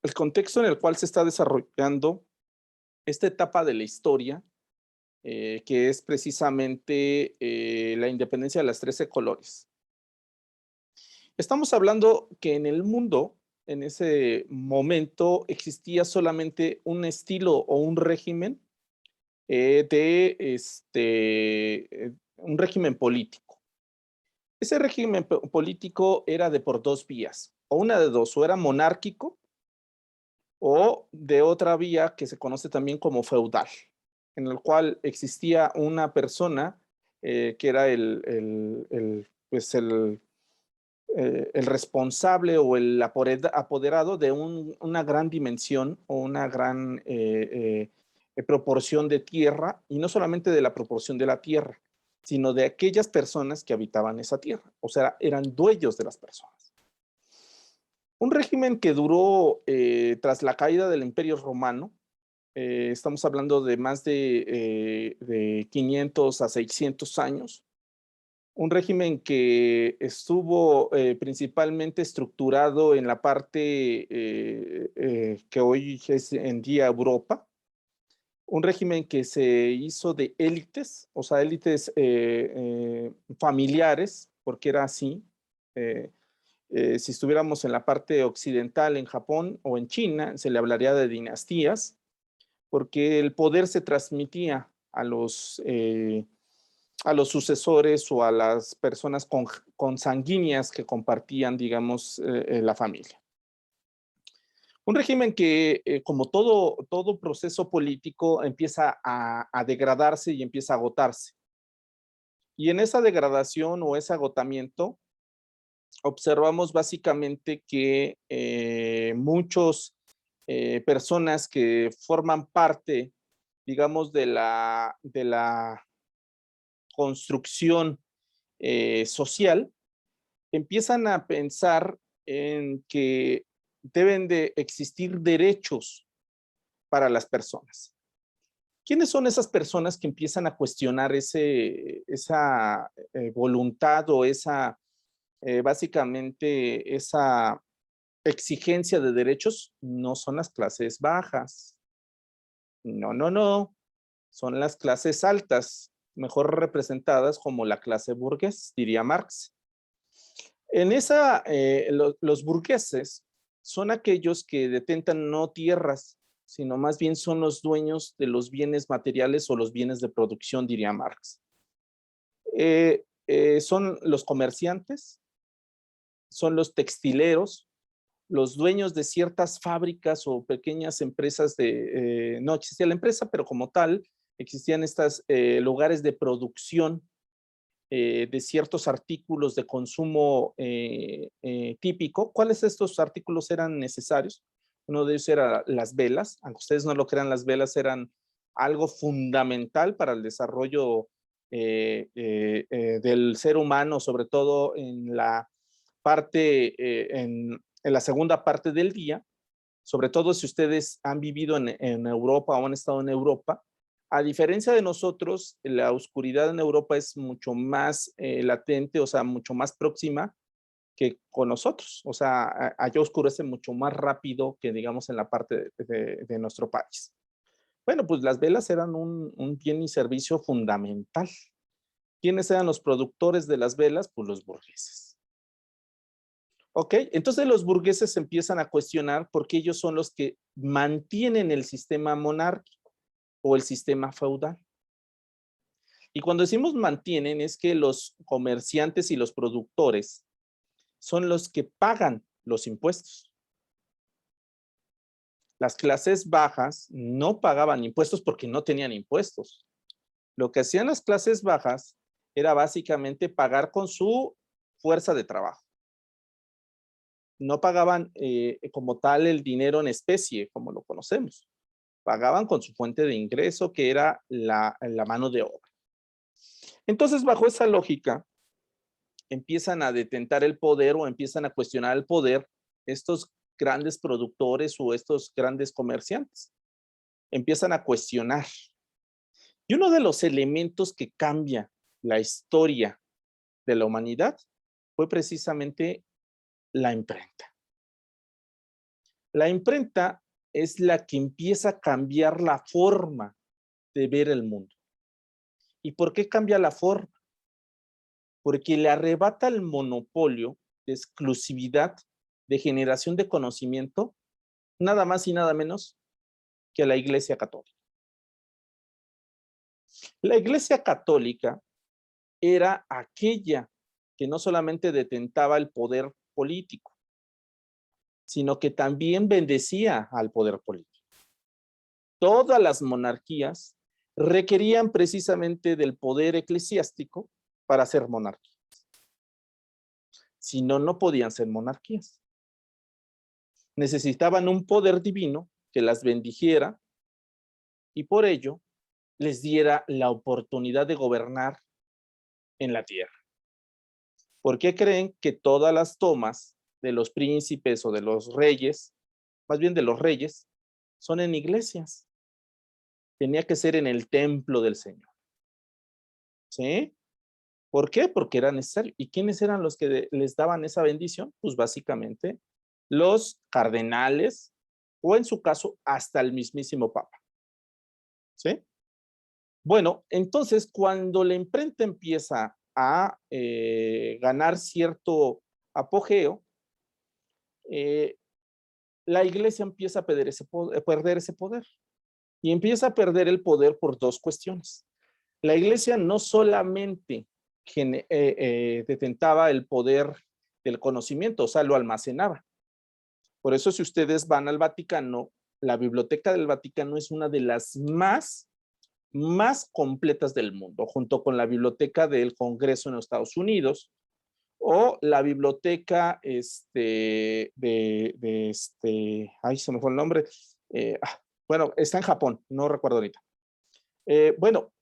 El contexto en el cual se está desarrollando esta etapa de la historia, que es precisamente la independencia de las 13 colonias. Estamos hablando que en el mundo, en ese momento, existía solamente un estilo o un régimen un régimen político. Ese régimen político era de por dos vías, o una de dos, o era monárquico, o de otra vía que se conoce también como feudal, en el cual existía una persona que era el responsable o el apoderado de una gran dimensión o una gran proporción de tierra, y no solamente de la proporción de la tierra, sino de aquellas personas que habitaban esa tierra, o sea, eran dueños de las personas. Un régimen que duró tras la caída del Imperio Romano, estamos hablando de más de 500 a 600 años, un régimen que estuvo principalmente estructurado en la parte que hoy es en día Europa, un régimen que se hizo de élites, o sea, élites familiares, porque era así. Si estuviéramos en la parte occidental, en Japón o en China, se le hablaría de dinastías, porque el poder se transmitía a los sucesores o a las personas consanguíneas que compartían, digamos, la familia. Un régimen que, como todo proceso político, empieza a degradarse y empieza a agotarse. Y en esa degradación o ese agotamiento, observamos básicamente que muchas personas que forman parte, digamos, de la construcción social, empiezan a pensar en que deben de existir derechos para las personas. ¿Quiénes son esas personas que empiezan a cuestionar esa voluntad o básicamente esa exigencia de derechos? No son las clases bajas. No. Son las clases altas, mejor representadas como la clase burgués, diría Marx. En los burgueses son aquellos que detentan no tierras, sino más bien son los dueños de los bienes materiales o los bienes de producción, diría Marx. Son los comerciantes, son los textileros, los dueños de ciertas fábricas o pequeñas empresas no existía la empresa, pero como tal, existían estos lugares de producción de ciertos artículos de consumo típico. ¿Cuáles de estos artículos eran necesarios? Uno de ellos era las velas. Aunque ustedes no lo crean, las velas eran algo fundamental para el desarrollo del ser humano, sobre todo en la segunda parte del día, sobre todo si ustedes han vivido en Europa o han estado en Europa. A diferencia de nosotros, la oscuridad en Europa es mucho más latente, o sea, mucho más próxima que con nosotros. O sea, allá oscurece mucho más rápido que, digamos, en la parte de nuestro país. Bueno, pues las velas eran un bien y servicio fundamental. ¿Quiénes eran los productores de las velas? Pues los burgueses. ¿Ok? Entonces los burgueses empiezan a cuestionar porque ellos son los que mantienen el sistema monárquico o el sistema feudal. Y cuando decimos mantienen es que los comerciantes y los productores son los que pagan los impuestos. Las clases bajas no pagaban impuestos porque no tenían impuestos. Lo que hacían las clases bajas era básicamente pagar con su fuerza de trabajo. No pagaban como tal el dinero en especie, como lo conocemos. Pagaban con su fuente de ingreso, que era la mano de obra. Entonces, bajo esa lógica, empiezan a detentar el poder o empiezan a cuestionar el poder estos grandes productores o estos grandes comerciantes. Empiezan a cuestionar. Y uno de los elementos que cambia la historia de la humanidad fue precisamente la imprenta. La imprenta es la que empieza a cambiar la forma de ver el mundo. ¿Y por qué cambia la forma? Porque le arrebata el monopolio de exclusividad de generación de conocimiento, nada más y nada menos que a la Iglesia Católica. La Iglesia Católica era aquella que no solamente detentaba el poder político, sino que también bendecía al poder político. Todas las monarquías requerían precisamente del poder eclesiástico para ser monarquías. Si no, no podían ser monarquías. Necesitaban un poder divino que las bendijera y por ello les diera la oportunidad de gobernar en la tierra. ¿Por qué creen que todas las tomas de los príncipes o de los reyes, más bien de los reyes, son en iglesias? Tenía que ser en el templo del Señor. ¿Sí? ¿Por qué? Porque era necesario. ¿Y quiénes eran los que les daban esa bendición? Pues básicamente los cardenales o en su caso hasta el mismísimo Papa. ¿Sí? Bueno, entonces cuando la imprenta empieza a ganar cierto apogeo, la iglesia empieza a perder ese poder. Y empieza a perder el poder por dos cuestiones. La iglesia no solamente detentaba el poder del conocimiento, o sea, lo almacenaba. Por eso, si ustedes van al Vaticano, la biblioteca del Vaticano es una de las más completas del mundo, junto con la biblioteca del Congreso en los Estados Unidos o la biblioteca ay, se me fue el nombre. Bueno, está en Japón, no recuerdo ahorita. Bueno,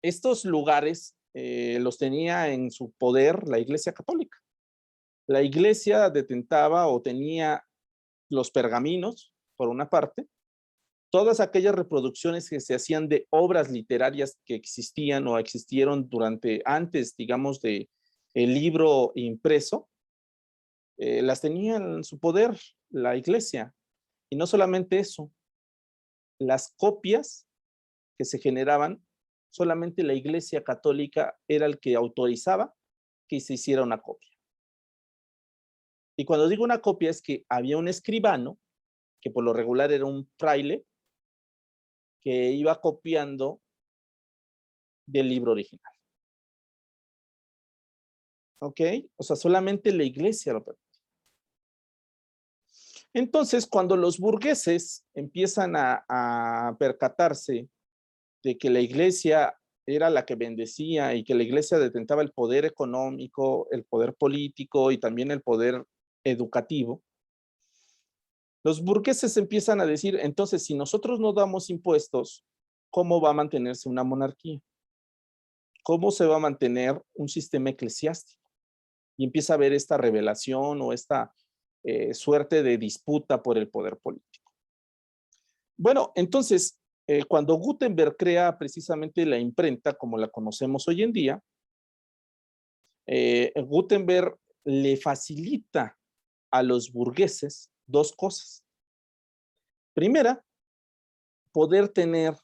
estos lugares los tenía en su poder la Iglesia Católica. La Iglesia detentaba o tenía los pergaminos, por una parte, todas aquellas reproducciones que se hacían de obras literarias que existían o existieron antes, digamos, de el libro impreso, las tenía en su poder la Iglesia. Y no solamente eso, las copias que se generaban, solamente la Iglesia Católica era el que autorizaba que se hiciera una copia. Y cuando digo una copia es que había un escribano, que por lo regular era un fraile, que iba copiando del libro original. ¿Ok? O sea, solamente la iglesia lo permite. Entonces, cuando los burgueses empiezan a percatarse de que la iglesia era la que bendecía y que la iglesia detentaba el poder económico, el poder político y también el poder educativo, los burgueses empiezan a decir, entonces, si nosotros no damos impuestos, ¿cómo va a mantenerse una monarquía? ¿Cómo se va a mantener un sistema eclesiástico? Y empieza a haber esta revelación o esta suerte de disputa por el poder político. Bueno, entonces, cuando Gutenberg crea precisamente la imprenta como la conocemos hoy en día, Gutenberg le facilita a los burgueses dos cosas. Primera, poder tener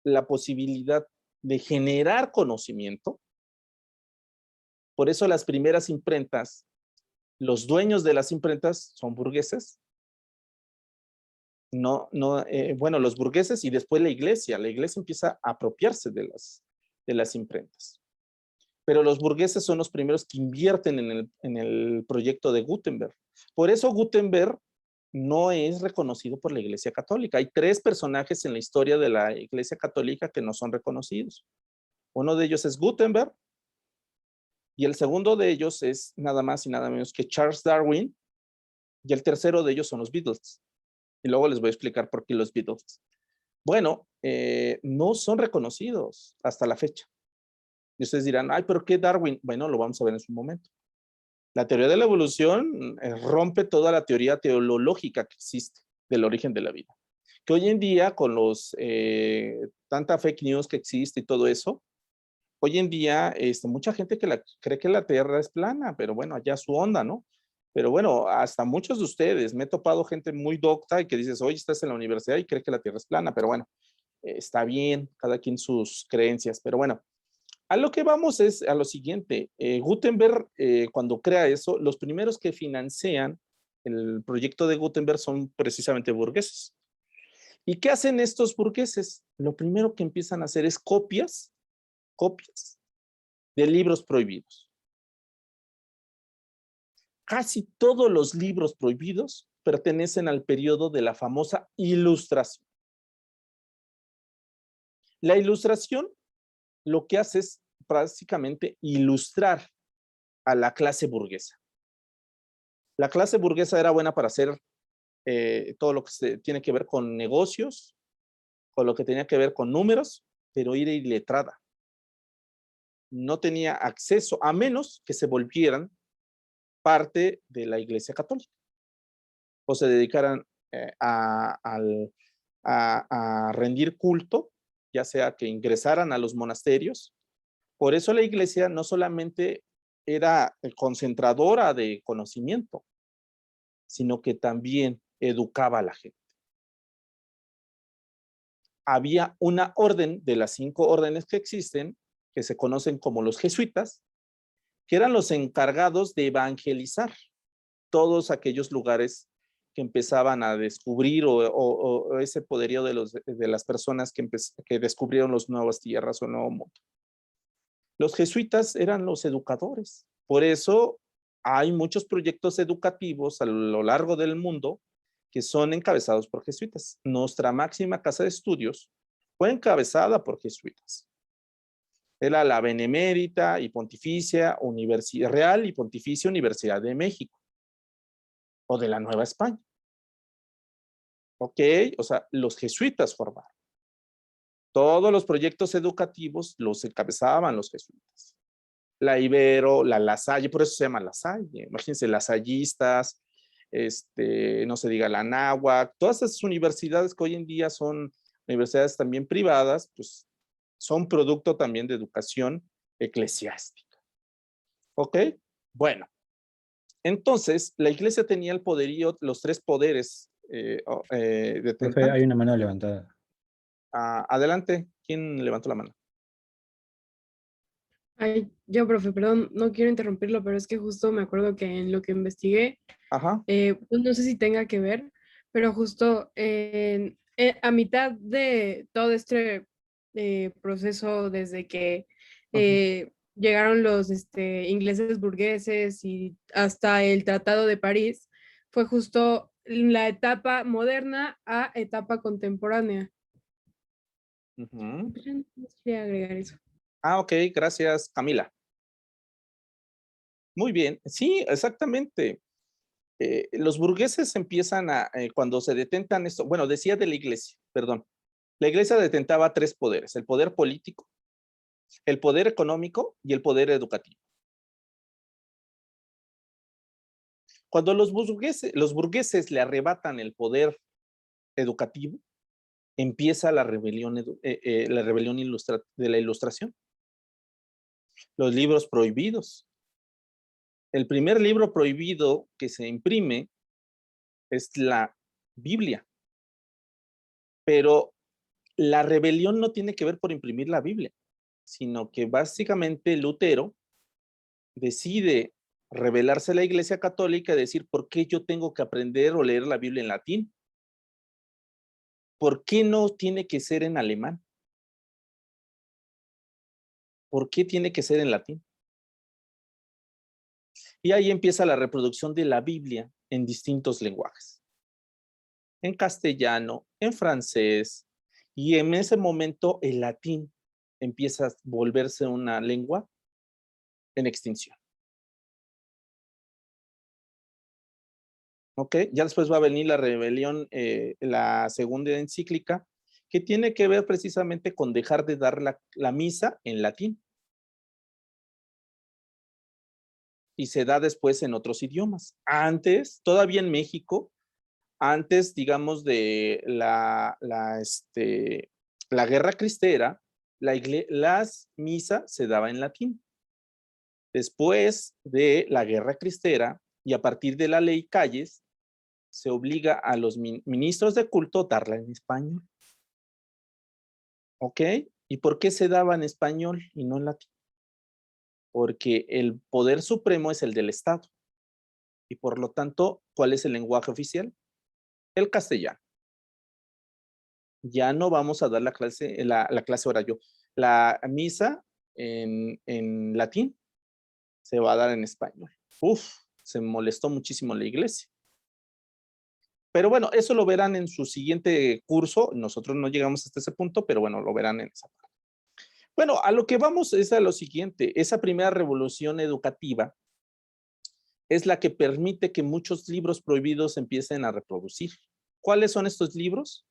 la posibilidad de generar conocimiento. Por eso las primeras imprentas, los dueños de las imprentas son burgueses. Bueno, los burgueses y después la iglesia empieza a apropiarse de las imprentas. Pero los burgueses son los primeros que invierten en el proyecto de Gutenberg. Por eso Gutenberg no es reconocido por la Iglesia Católica. Hay 3 personajes en la historia de la Iglesia Católica que no son reconocidos. Uno de ellos es Gutenberg y el segundo de ellos es nada más y nada menos que Charles Darwin y el tercero de ellos son los Beatles. Y luego les voy a explicar por qué los Beatles. Bueno, no son reconocidos hasta la fecha. Y ustedes dirán, ay, ¿pero qué Darwin? Bueno, lo vamos a ver en su momento. La teoría de la evolución rompe toda la teoría teológica que existe del origen de la vida. Que hoy en día, con tanta fake news que existe y todo eso, hoy en día mucha gente cree que la Tierra es plana, pero bueno, allá su onda, ¿no? Pero bueno, hasta muchos de ustedes, me he topado gente muy docta y que dices, oye, estás en la universidad y cree que la Tierra es plana, pero bueno, está bien, cada quien sus creencias, pero bueno. A lo que vamos es a lo siguiente. Gutenberg, cuando crea eso, los primeros que financian el proyecto de Gutenberg son precisamente burgueses. ¿Y qué hacen estos burgueses? Lo primero que empiezan a hacer es copias de libros prohibidos. Casi todos los libros prohibidos pertenecen al periodo de la famosa Ilustración. La Ilustración lo que hace es prácticamente ilustrar a la clase burguesa. La clase burguesa era buena para hacer todo lo que tiene que ver con negocios, con lo que tenía que ver con números, pero era iletrada. No tenía acceso, a menos que se volvieran parte de la Iglesia Católica o se dedicaran a rendir culto, ya sea que ingresaran a los monasterios. Por eso la iglesia no solamente era concentradora de conocimiento, sino que también educaba a la gente. Había una orden de las 5 órdenes que existen, que se conocen como los jesuitas, que eran los encargados de evangelizar todos aquellos lugares que empezaban a descubrir o ese poderío de las personas que descubrieron las nuevas tierras o nuevo mundo. Los jesuitas eran los educadores. Por eso hay muchos proyectos educativos a lo largo del mundo que son encabezados por jesuitas. Nuestra máxima casa de estudios fue encabezada por jesuitas. Era la Benemérita y Pontificia Universidad Real y Pontificia Universidad de México o de la Nueva España. Ok, o sea, los jesuitas formaron. Todos los proyectos educativos los encabezaban los jesuitas. La Ibero, la La Salle, por eso se llama La Salle. Imagínense, lasallistas, no se diga la Anáhuac, todas esas universidades que hoy en día son universidades también privadas, pues son producto también de educación eclesiástica. ¿Ok? Bueno, entonces la iglesia tenía el poderío, los 3 poderes Profe, hay una mano levantada. Adelante, ¿quién levantó la mano? Ay, yo, profe, perdón, no quiero interrumpirlo, pero es que justo me acuerdo que en lo que investigué, no sé si tenga que ver, pero justo a mitad de todo este proceso, desde que llegaron los ingleses burgueses y hasta el Tratado de París, fue justo la etapa moderna a etapa contemporánea. Quería agregar eso. Ok, gracias, Camila. Muy bien, sí, exactamente. Los burgueses empiezan cuando se detentan esto, bueno, decía de la iglesia, perdón. La iglesia detentaba 3 poderes, el poder político, el poder económico y el poder educativo. Cuando los burgueses le arrebatan el poder educativo, empieza la rebelión de la Ilustración. Los libros prohibidos. El primer libro prohibido que se imprime es la Biblia. Pero la rebelión no tiene que ver por imprimir la Biblia, sino que básicamente Lutero decide rebelarse a la Iglesia Católica y decir, ¿por qué yo tengo que aprender o leer la Biblia en latín? ¿por qué no tiene que ser en alemán? ¿Por qué tiene que ser en latín? Y ahí empieza la reproducción de la Biblia en distintos lenguajes. En castellano, en francés, y en ese momento el latín empieza a volverse una lengua en extinción. ¿Ok? Ya después va a venir la rebelión, la segunda encíclica, que tiene que ver precisamente con dejar de dar la misa en latín. Y se da después en otros idiomas. Antes, todavía en México, antes, digamos, de la guerra cristera, las misas se daban en latín. Después de la guerra cristera y a partir de la ley Calles, se obliga a los ministros de culto a darla en español. ¿Ok? ¿Y por qué se daba en español y no en latín? Porque el poder supremo es el del Estado. Y por lo tanto, ¿cuál es el lenguaje oficial? El castellano. Ya no vamos a dar la clase ahora yo. La misa en latín se va a dar en español. Se molestó muchísimo la iglesia. Pero bueno, eso lo verán en su siguiente curso. Nosotros no llegamos hasta ese punto, pero bueno, lo verán en esa parte. Bueno, a lo que vamos es a lo siguiente. Esa primera revolución educativa es la que permite que muchos libros prohibidos empiecen a reproducir. ¿Cuáles son estos libros?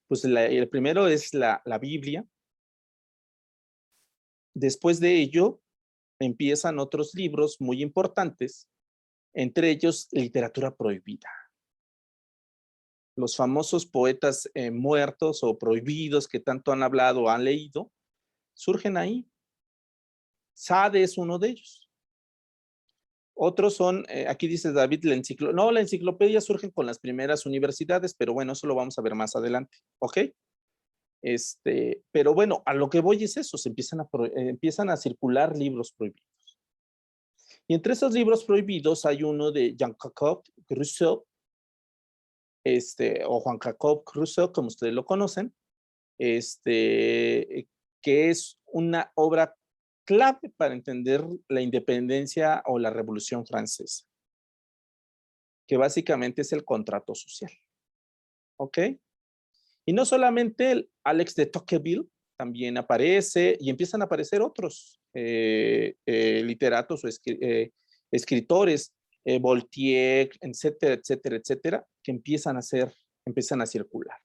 Pues el primero es la Biblia. Después de ello, empiezan otros libros muy importantes, entre ellos literatura prohibida. Los famosos poetas muertos o prohibidos que tanto han hablado o han leído, surgen ahí. Sade es uno de ellos. Otros son, aquí dice David, la enciclopedia surgen con las primeras universidades, pero bueno, eso lo vamos a ver más adelante, ¿ok? Pero bueno, a lo que voy es eso, se empiezan a circular libros prohibidos. Y entre esos libros prohibidos hay uno de Jean-Jacques Rousseau, o Juan Jacob Rousseau, como ustedes lo conocen, que es una obra clave para entender la independencia o la Revolución Francesa, que básicamente es el contrato social. ¿Ok? Y no solamente el Alex de Tocqueville también aparece, y empiezan a aparecer otros literatos o escritores, Voltaire, etcétera, etcétera, etcétera, que empiezan a circular.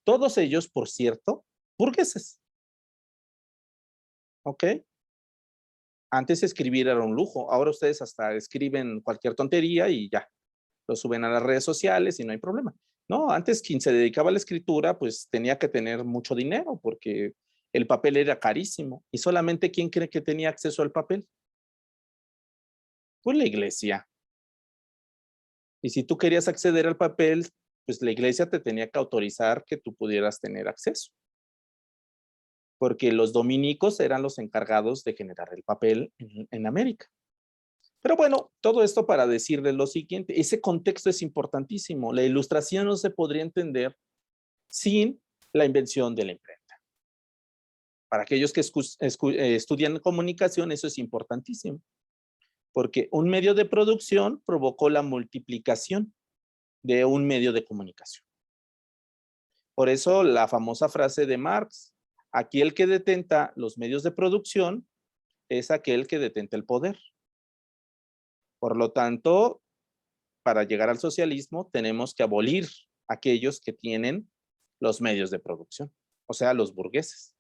Todos ellos, por cierto, burgueses. ¿Ok? Antes escribir era un lujo, ahora ustedes hasta escriben cualquier tontería y ya, lo suben a las redes sociales y no hay problema. No, antes quien se dedicaba a la escritura pues tenía que tener mucho dinero porque el papel era carísimo. ¿Y solamente quién cree que tenía acceso al papel? Pues la iglesia. Y si tú querías acceder al papel, pues la iglesia te tenía que autorizar que tú pudieras tener acceso. Porque los dominicos eran los encargados de generar el papel en América. Pero bueno, todo esto para decirles lo siguiente, ese contexto es importantísimo. La ilustración no se podría entender sin la invención de la imprenta. Para aquellos que estudian comunicación, eso es importantísimo. Porque un medio de producción provocó la multiplicación de un medio de comunicación. Por eso la famosa frase de Marx, aquí el que detenta los medios de producción es aquel que detenta el poder. Por lo tanto, para llegar al socialismo tenemos que abolir aquellos que tienen los medios de producción, o sea, los burgueses.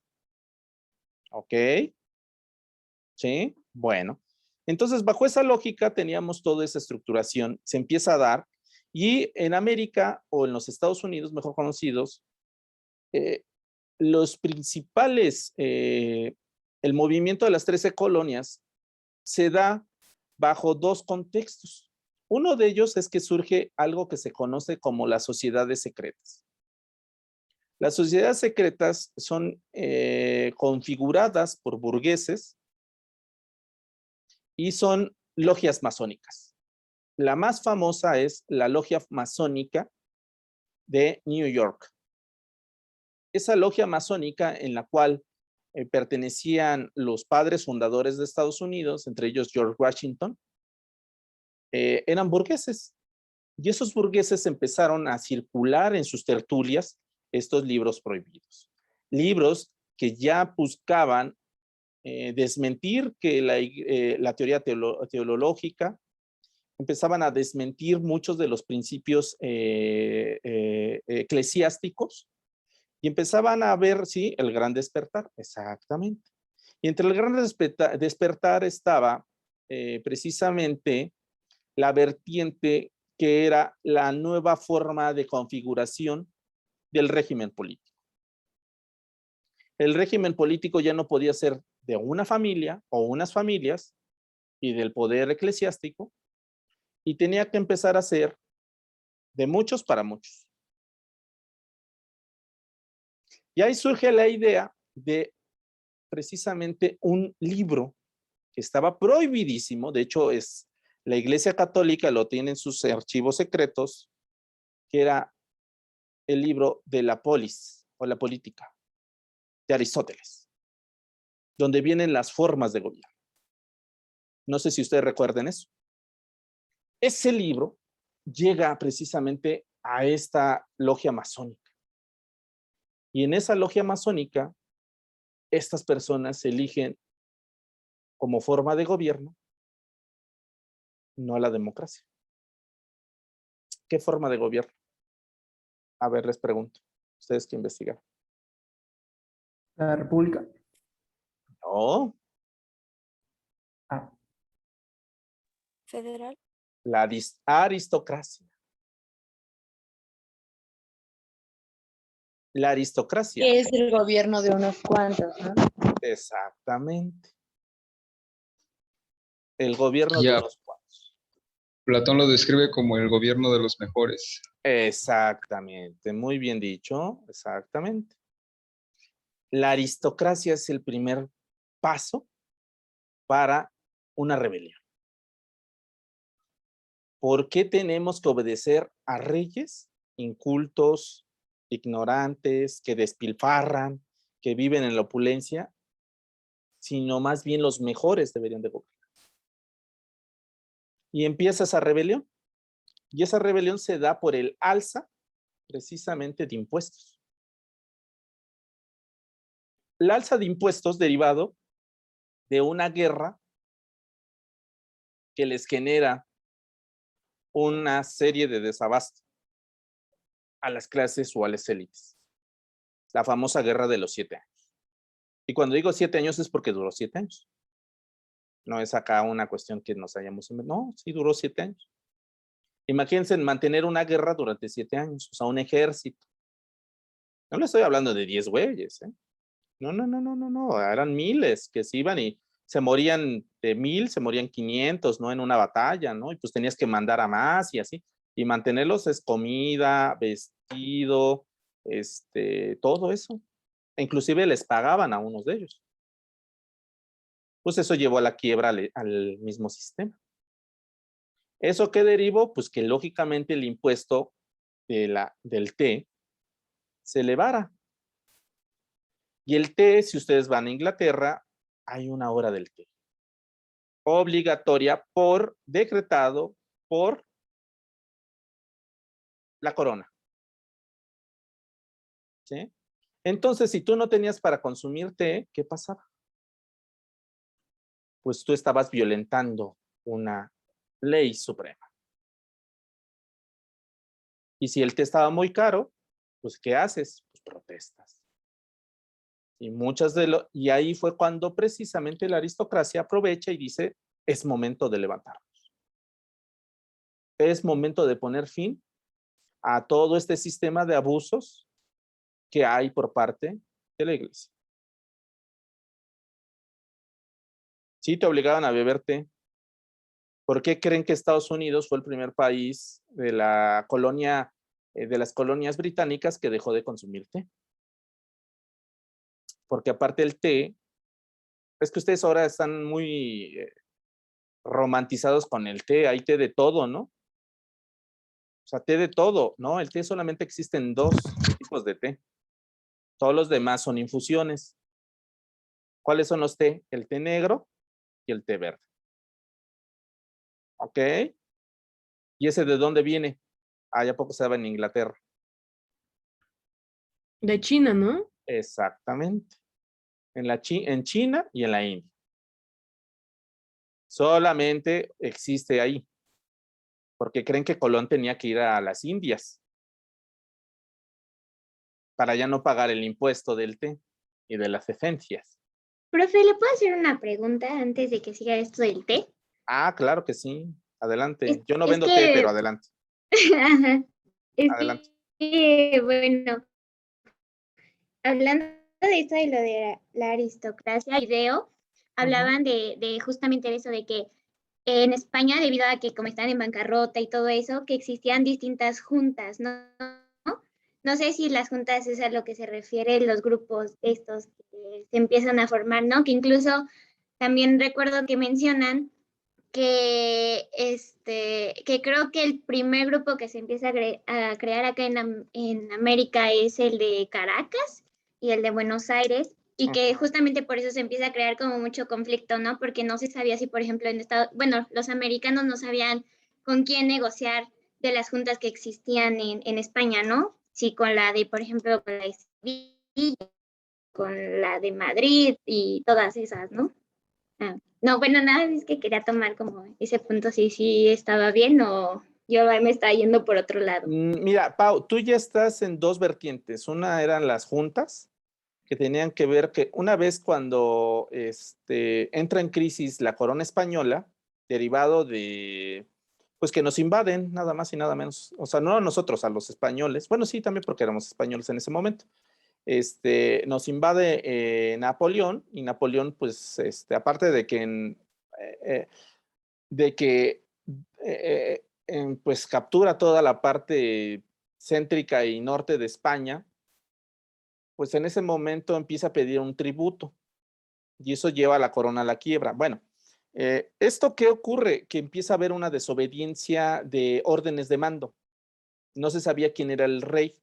¿Ok? ¿Sí? Bueno, entonces bajo esa lógica teníamos toda esa estructuración, se empieza a dar y en América o en los Estados Unidos, mejor conocidos, los principales, el movimiento de las 13 colonias se da bajo dos contextos. Uno de ellos es que surge algo que se conoce como las sociedades secretas. Las sociedades secretas son configuradas por burgueses y son logias masónicas. La más famosa es la logia masónica de New York. esa logia masónica en la cual pertenecían los padres fundadores de Estados Unidos, entre ellos George Washington, eran burgueses. Y esos burgueses empezaron a circular en sus tertulias estos libros prohibidos. Libros que ya buscaban desmentir que la teoría teológica, empezaban a desmentir muchos de los principios eclesiásticos y empezaban a ver, sí, el gran despertar, exactamente. Y entre el gran despertar estaba precisamente la vertiente que era la nueva forma de configuración del régimen político. El régimen político ya no podía ser de una familia o unas familias y del poder eclesiástico, y tenía que empezar a ser de muchos para muchos. Y ahí surge la idea de precisamente un libro que estaba prohibidísimo, de hecho es la Iglesia Católica lo tiene en sus archivos secretos, que era el libro de la polis o la política de Aristóteles, donde vienen las formas de gobierno. No sé si ustedes recuerden eso. Ese libro llega precisamente a esta logia masónica. Y en esa logia masónica, estas personas eligen como forma de gobierno no la democracia. ¿Qué forma de gobierno? A ver, les pregunto. Ustedes que investigan. La República. No. Federal. La aristocracia. La aristocracia. Que es el gobierno de unos cuantos, ¿no? Exactamente. El gobierno de unos cuantos. Platón lo describe como el gobierno de los mejores. Exactamente, muy bien dicho, exactamente. La aristocracia es el primer paso para una rebelión. ¿Por qué tenemos que obedecer a reyes incultos, ignorantes, que despilfarran, que viven en la opulencia? Sino más bien los mejores deberían de gobernar. Y empieza esa rebelión. Y esa rebelión se da por el alza precisamente de impuestos. El alza de impuestos derivado de una guerra que les genera una serie de desabasto a las clases o a las élites. La famosa guerra de los 7 años. Y cuando digo 7 años es porque duró 7 años. No es acá una cuestión que nos hayamos inventado. No, sí duró 7 años. Imagínense mantener una guerra durante 7 años, o sea, un ejército. No le estoy hablando de 10 güeyes, ¿eh? No, eran miles que se iban y se morían de 1000, se morían 500, ¿no? En una batalla, ¿no? Y pues tenías que mandar a más y así. Y mantenerlos es comida, vestido, todo eso. Inclusive les pagaban a unos de ellos. Pues eso llevó a la quiebra al mismo sistema. ¿Eso qué derivó? Pues que lógicamente el impuesto del té se elevara. Y el té, si ustedes van a Inglaterra, hay una hora del té. Obligatoria decretado por la corona. ¿Sí? Entonces, si tú no tenías para consumir té, ¿qué pasaba? Pues tú estabas violentando una ley suprema. Y si el té estaba muy caro, pues ¿qué haces? Pues protestas. Y ahí fue cuando precisamente la aristocracia aprovecha y dice, es momento de levantarnos. Es momento de poner fin a todo este sistema de abusos que hay por parte de la iglesia. Sí, te obligaban a beber té. ¿Por qué creen que Estados Unidos fue el primer país de la colonia, de las colonias británicas que dejó de consumir té? Porque aparte el té, es que ustedes ahora están muy romantizados con el té, hay té de todo, ¿no? O sea, té de todo, ¿no? El té solamente existen 2 tipos de té. Todos los demás son infusiones. ¿Cuáles son los té? El té negro y el té verde. ¿Ok? ¿Y ese de dónde viene? Ya poco se daba en Inglaterra. De China, ¿no? Exactamente. En China y en la India. Solamente existe ahí. Porque creen que Colón tenía que ir a las Indias para ya no pagar el impuesto del té y de las esencias. Profe, ¿le puedo hacer una pregunta antes de que siga esto del té? Claro que sí. Adelante. Yo no es vendo que- té, pero adelante. Ajá. Adelante. Bueno, hablando de esto de lo de la aristocracia, video, hablaban de justamente eso, de que en España, debido a que como están en bancarrota y todo eso, que existían distintas juntas, ¿no? No sé si las juntas es a lo que se refiere los grupos estos que se empiezan a formar, ¿no? Que incluso también recuerdo que mencionan que que creo que el primer grupo que se empieza a crear acá en América es el de Caracas y el de Buenos Aires, y que justamente por eso se empieza a crear como mucho conflicto, ¿no? Porque no se sabía si, por ejemplo, los americanos no sabían con quién negociar de las juntas que existían en España, ¿no? Si con la de, por ejemplo, con la de Sevilla, con la de Madrid y todas esas, ¿no? No, bueno, nada, es que quería tomar como ese punto, si estaba bien o yo me estaba yendo por otro lado. Mira, Pau, tú ya estás en dos vertientes. Una eran las juntas, que tenían que ver que una vez cuando entra en crisis la corona española, derivado de, pues que nos invaden, nada más y nada menos. O sea, no a nosotros, a los españoles. Bueno, sí, también porque éramos españoles en ese momento. Nos invade Napoleón, y Napoleón, pues, aparte de que pues captura toda la parte céntrica y norte de España, pues en ese momento empieza a pedir un tributo, y eso lleva a la corona a la quiebra. Bueno, ¿esto qué ocurre? Que empieza a haber una desobediencia de órdenes de mando. No se sabía quién era el rey.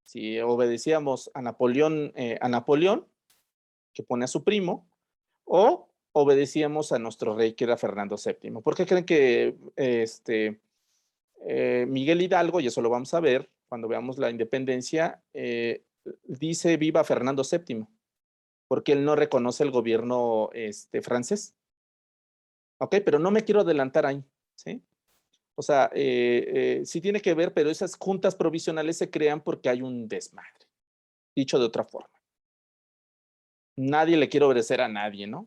Si obedecíamos a Napoleón, que pone a su primo, o obedecíamos a nuestro rey, que era Fernando VII. ¿Por qué creen que Miguel Hidalgo, y eso lo vamos a ver cuando veamos la independencia, dice viva Fernando VII? Porque él no reconoce el gobierno francés. Ok, pero no me quiero adelantar ahí, ¿sí? O sea, sí tiene que ver, pero esas juntas provisionales se crean porque hay un desmadre. Dicho de otra forma. Nadie le quiere obedecer a nadie, ¿no?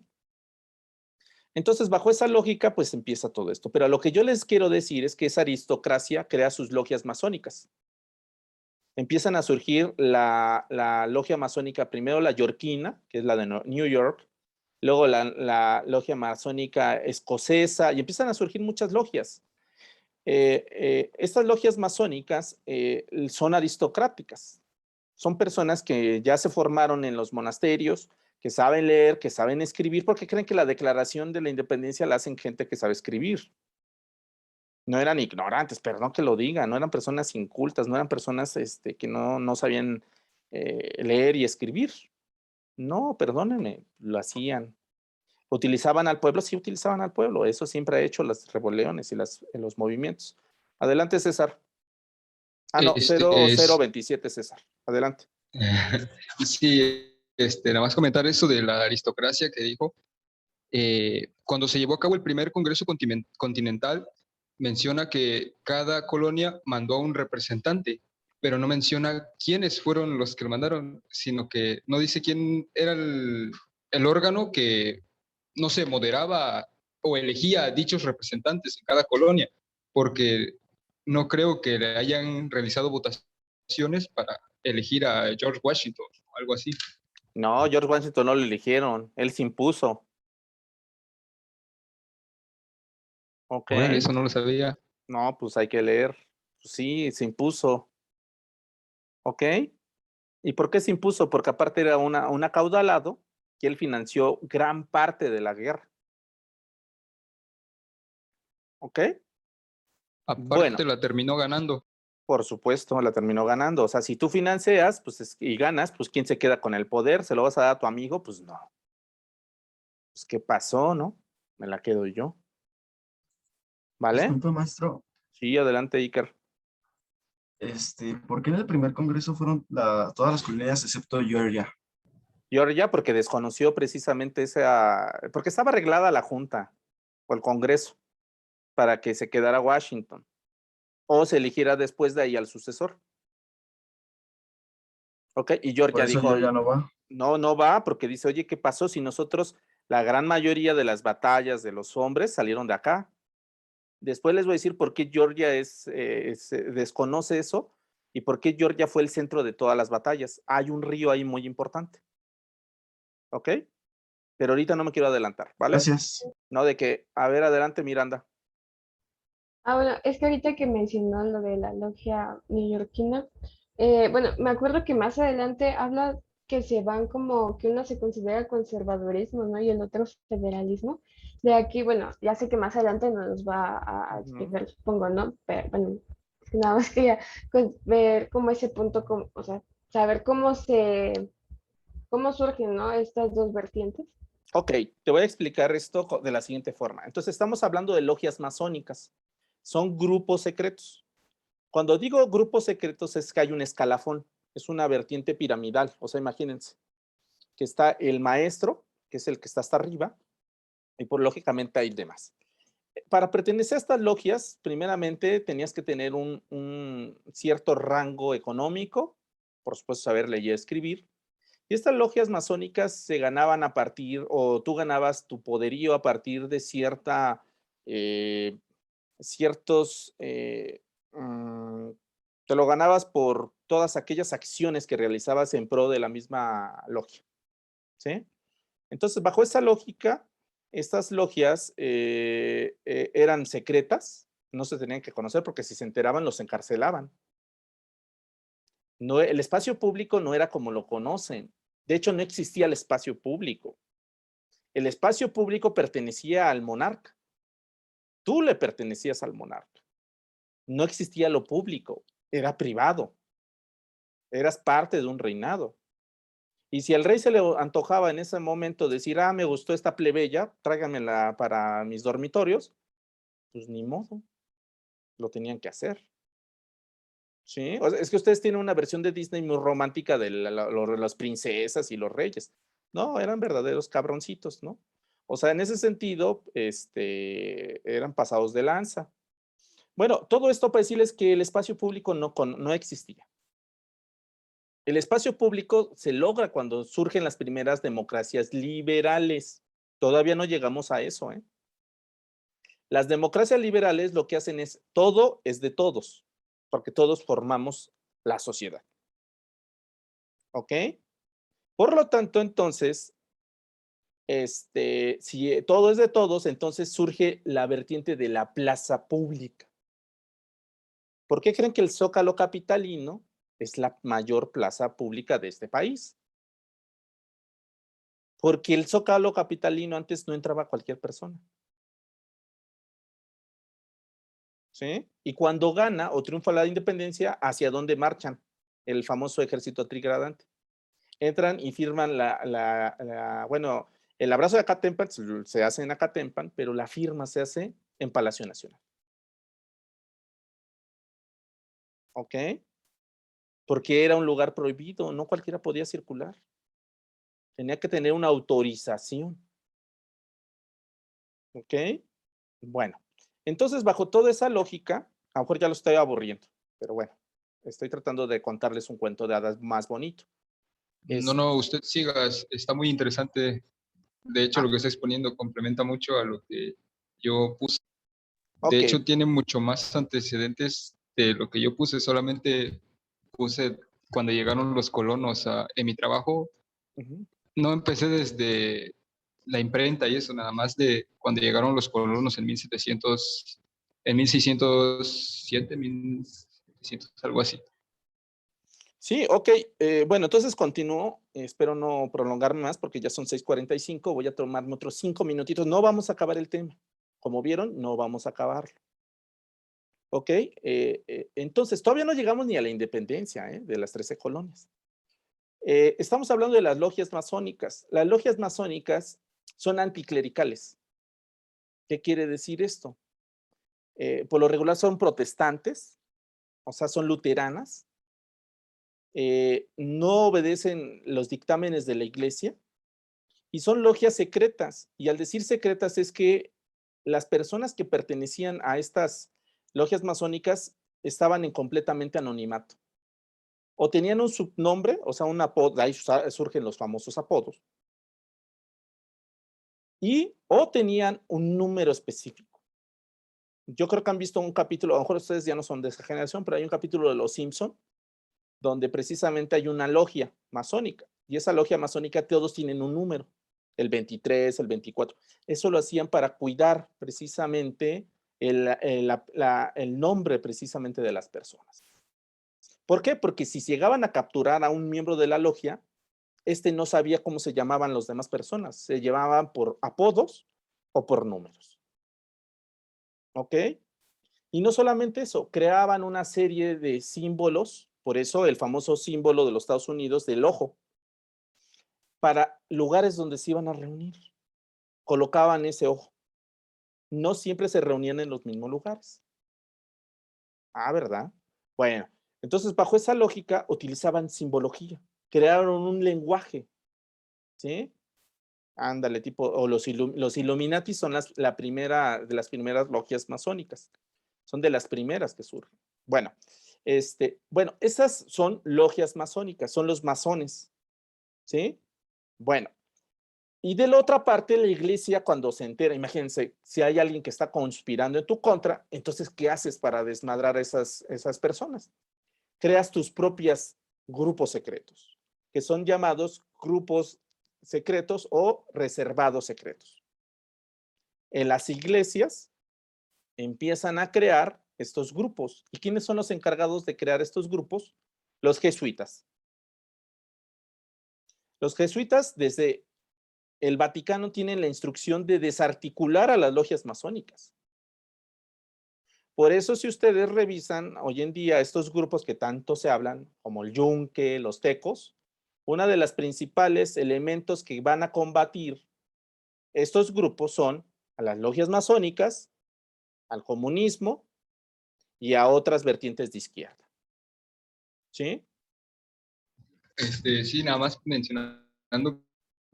Entonces, bajo esa lógica, pues empieza todo esto. Pero lo que yo les quiero decir es que esa aristocracia crea sus logias masónicas. Empiezan a surgir la logia masónica, primero la yorquina, que es la de New York, luego la logia masónica escocesa, y empiezan a surgir muchas logias. Estas logias masónicas son aristocráticas. Son personas que ya se formaron en los monasterios, que saben leer, que saben escribir, porque creen que la declaración de la independencia la hacen gente que sabe escribir. No eran ignorantes, perdón que lo diga, no eran personas incultas, no eran personas que no sabían leer y escribir. No, perdónenme, lo hacían. ¿Utilizaban al pueblo? Sí, utilizaban al pueblo. Eso siempre ha hecho las rebeliones y los movimientos. Adelante, César. No, 027, César. Adelante. Sí, nada más comentar eso de la aristocracia que dijo. Cuando se llevó a cabo el primer Congreso Continental, menciona que cada colonia mandó a un representante, pero no menciona quiénes fueron los que lo mandaron, sino que no dice quién era el órgano que, no sé, moderaba o elegía a dichos representantes en cada colonia, porque no creo que le hayan realizado votaciones para elegir a George Washington o algo así. No, George Washington no lo eligieron, él se impuso. Ok. Bueno, eso no lo sabía. No, pues hay que leer. Sí, se impuso. Ok. ¿Y por qué se impuso? Porque aparte era un acaudalado que él financió gran parte de la guerra. ¿Ok? Aparte la terminó ganando. Por supuesto, la terminó ganando. O sea, si tú financias pues, y ganas, pues ¿quién se queda con el poder? ¿Se lo vas a dar a tu amigo? Pues no. Pues ¿qué pasó, no? Me la quedo yo. ¿Vale? Disculpe, maestro. Sí, adelante, Iker. ¿Por qué en el primer congreso fueron todas las colonias excepto Georgia? Georgia porque desconoció precisamente porque estaba arreglada la Junta o el Congreso para que se quedara Washington o se eligiera después de ahí al sucesor. Ok, y Georgia dijo, Georgia no va. No va porque dice, oye, ¿qué pasó si nosotros, la gran mayoría de las batallas de los hombres salieron de acá? Después les voy a decir por qué Georgia desconoce eso y por qué Georgia fue el centro de todas las batallas. Hay un río ahí muy importante. ¿Ok? Pero ahorita no me quiero adelantar, ¿vale? Gracias. No, de que, a ver, adelante, Miranda. Bueno, es que ahorita que mencionó lo de la logia neoyorquina, bueno, me acuerdo que más adelante habla que se van como que uno se considera conservadurismo, ¿no? Y el otro federalismo. De aquí, bueno, ya sé que más adelante nos va a explicar, supongo, ¿no? Pero bueno, nada más quería ver cómo ese punto, o sea, saber cómo surgen, ¿no? Estas dos vertientes. Ok, te voy a explicar esto de la siguiente forma. Entonces, estamos hablando de logias masónicas. Son grupos secretos. Cuando digo grupos secretos es que hay un escalafón, es una vertiente piramidal. O sea, imagínense que está el maestro, que es el que está hasta arriba, y por lógicamente hay demás. Para pertenecer a estas logias, primeramente tenías que tener un cierto rango económico, por supuesto saber leer y escribir. Y estas logias masónicas se ganaban a partir, o tú ganabas tu poderío a partir de te lo ganabas por todas aquellas acciones que realizabas en pro de la misma logia. ¿Sí? Entonces, bajo esa lógica, estas logias eran secretas, no se tenían que conocer porque si se enteraban los encarcelaban. No, el espacio público no era como lo conocen. De hecho, no existía el espacio público. El espacio público pertenecía al monarca. Tú le pertenecías al monarca. No existía lo público, era privado. Eras parte de un reinado. Y si al rey se le antojaba en ese momento decir, me gustó esta plebeya, tráigamela para mis dormitorios, pues ni modo, lo tenían que hacer. ¿Sí? O sea, es que ustedes tienen una versión de Disney muy romántica de las princesas y los reyes. No, eran verdaderos cabroncitos, ¿no? O sea, en ese sentido, eran pasados de lanza. Bueno, todo esto para decirles que el espacio público no existía. El espacio público se logra cuando surgen las primeras democracias liberales. Todavía no llegamos a eso, ¿eh? Las democracias liberales lo que hacen es, todo es de todos, porque todos formamos la sociedad. ¿Ok? Por lo tanto, entonces, si todo es de todos, entonces surge la vertiente de la plaza pública. ¿Por qué creen que el Zócalo capitalino es la mayor plaza pública de este país? Porque el Zócalo capitalino antes no entraba cualquier persona. ¿Sí? Y cuando gana o triunfa la independencia, ¿hacia dónde marchan? El famoso ejército trigradante. Entran y firman bueno, el abrazo de Acatempan se hace en Acatempan, pero la firma se hace en Palacio Nacional. ¿Ok? Porque era un lugar prohibido, no cualquiera podía circular. Tenía que tener una autorización. ¿Ok? Bueno, entonces bajo toda esa lógica, a lo mejor ya lo estoy aburriendo, pero bueno, estoy tratando de contarles un cuento de hadas más bonito. No, usted siga, está muy interesante. De hecho, lo que está exponiendo complementa mucho a lo que yo puse. De hecho, tiene mucho más antecedentes de lo que yo puse. Solamente puse cuando llegaron los colonos en mi trabajo. No empecé desde la imprenta y eso, nada más de cuando llegaron los colonos en 1607, 1700, algo así. Sí, ok. Bueno, entonces continúo. Espero no prolongarme más porque ya son 6:45. Voy a tomarme otros 5 minutitos. No vamos a acabar el tema. Como vieron, no vamos a acabarlo. ¿Ok? Entonces, todavía no llegamos ni a la independencia de las 13 colonias. Estamos hablando de las logias masónicas. Las logias masónicas son anticlericales. ¿Qué quiere decir esto? Por lo regular son protestantes, o sea, son luteranas, no obedecen los dictámenes de la iglesia y son logias secretas. Y al decir secretas es que las personas que pertenecían a estas logias masónicas estaban en completamente anonimato. O tenían un subnombre, o sea, un apodo, ahí surgen los famosos apodos. O tenían un número específico. Yo creo que han visto un capítulo, a lo mejor ustedes ya no son de esa generación, pero hay un capítulo de Los Simpson donde precisamente hay una logia masónica. Y esa logia masónica todos tienen un número, el 23, el 24. Eso lo hacían para cuidar precisamente el nombre precisamente de las personas. ¿Por qué? Porque si llegaban a capturar a un miembro de la logia, no sabía cómo se llamaban las demás personas. Se llamaban por apodos o por números. ¿Ok? Y no solamente eso, creaban una serie de símbolos, por eso el famoso símbolo de los Estados Unidos del ojo, para lugares donde se iban a reunir. Colocaban ese ojo. No siempre se reunían en los mismos lugares. Ah, ¿verdad? Bueno, entonces bajo esa lógica utilizaban simbología. Crearon un lenguaje. ¿Sí? Ándale, tipo, o los Illuminati son la primera de las primeras logias masónicas. Son de las primeras que surgen. Bueno, esas son logias masónicas, son los masones. ¿Sí? Bueno, y de la otra parte, la iglesia cuando se entera, imagínense, si hay alguien que está conspirando en tu contra, entonces, ¿qué haces para desmadrar a esas personas? Creas tus propios grupos secretos, que son llamados grupos secretos o reservados secretos. En las iglesias empiezan a crear estos grupos. ¿Y quiénes son los encargados de crear estos grupos? Los jesuitas. Los jesuitas desde el Vaticano tienen la instrucción de desarticular a las logias masónicas. Por eso, si ustedes revisan hoy en día estos grupos que tanto se hablan, como el Yunque, los Tecos, una de las principales elementos que van a combatir estos grupos son a las logias masónicas, al comunismo y a otras vertientes de izquierda. ¿Sí? Sí, nada más mencionando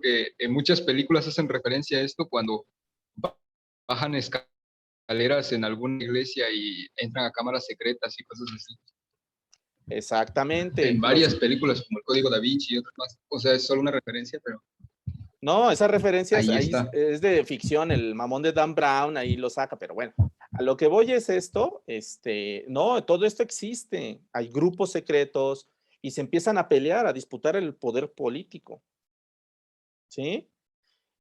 que en muchas películas hacen referencia a esto cuando bajan escaleras en alguna iglesia y entran a cámaras secretas y cosas así. Exactamente. En varias películas como El Código Da Vinci y otras más. O sea, es solo una referencia, pero... No, esas referencias ahí es de ficción, el mamón de Dan Brown ahí lo saca, pero bueno, a lo que voy es esto, no, todo esto existe, hay grupos secretos y se empiezan a pelear, a disputar el poder político, ¿sí?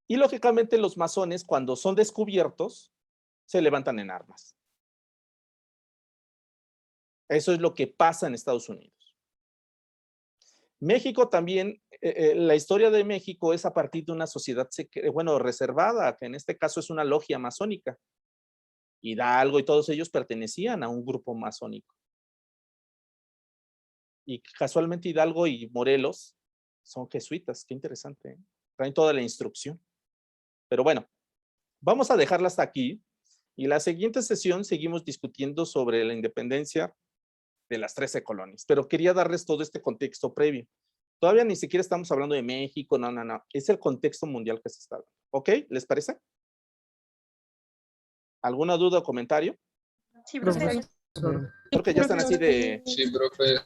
Y lógicamente los masones cuando son descubiertos se levantan en armas. Eso es lo que pasa en Estados Unidos. México también, la historia de México es a partir de una sociedad reservada, que en este caso es una logia masónica. Hidalgo y todos ellos pertenecían a un grupo masónico. Y casualmente Hidalgo y Morelos son jesuitas, qué interesante, ¿eh? Traen toda la instrucción. Pero bueno, vamos a dejarla hasta aquí y la siguiente sesión seguimos discutiendo sobre la independencia de las 13 colonias, pero quería darles todo este contexto previo. Todavía ni siquiera estamos hablando de México, no, es el contexto mundial que se está dando. ¿Ok? ¿Les parece? ¿Alguna duda o comentario? Sí, profesor. Creo que ya están así de... Sí, profe.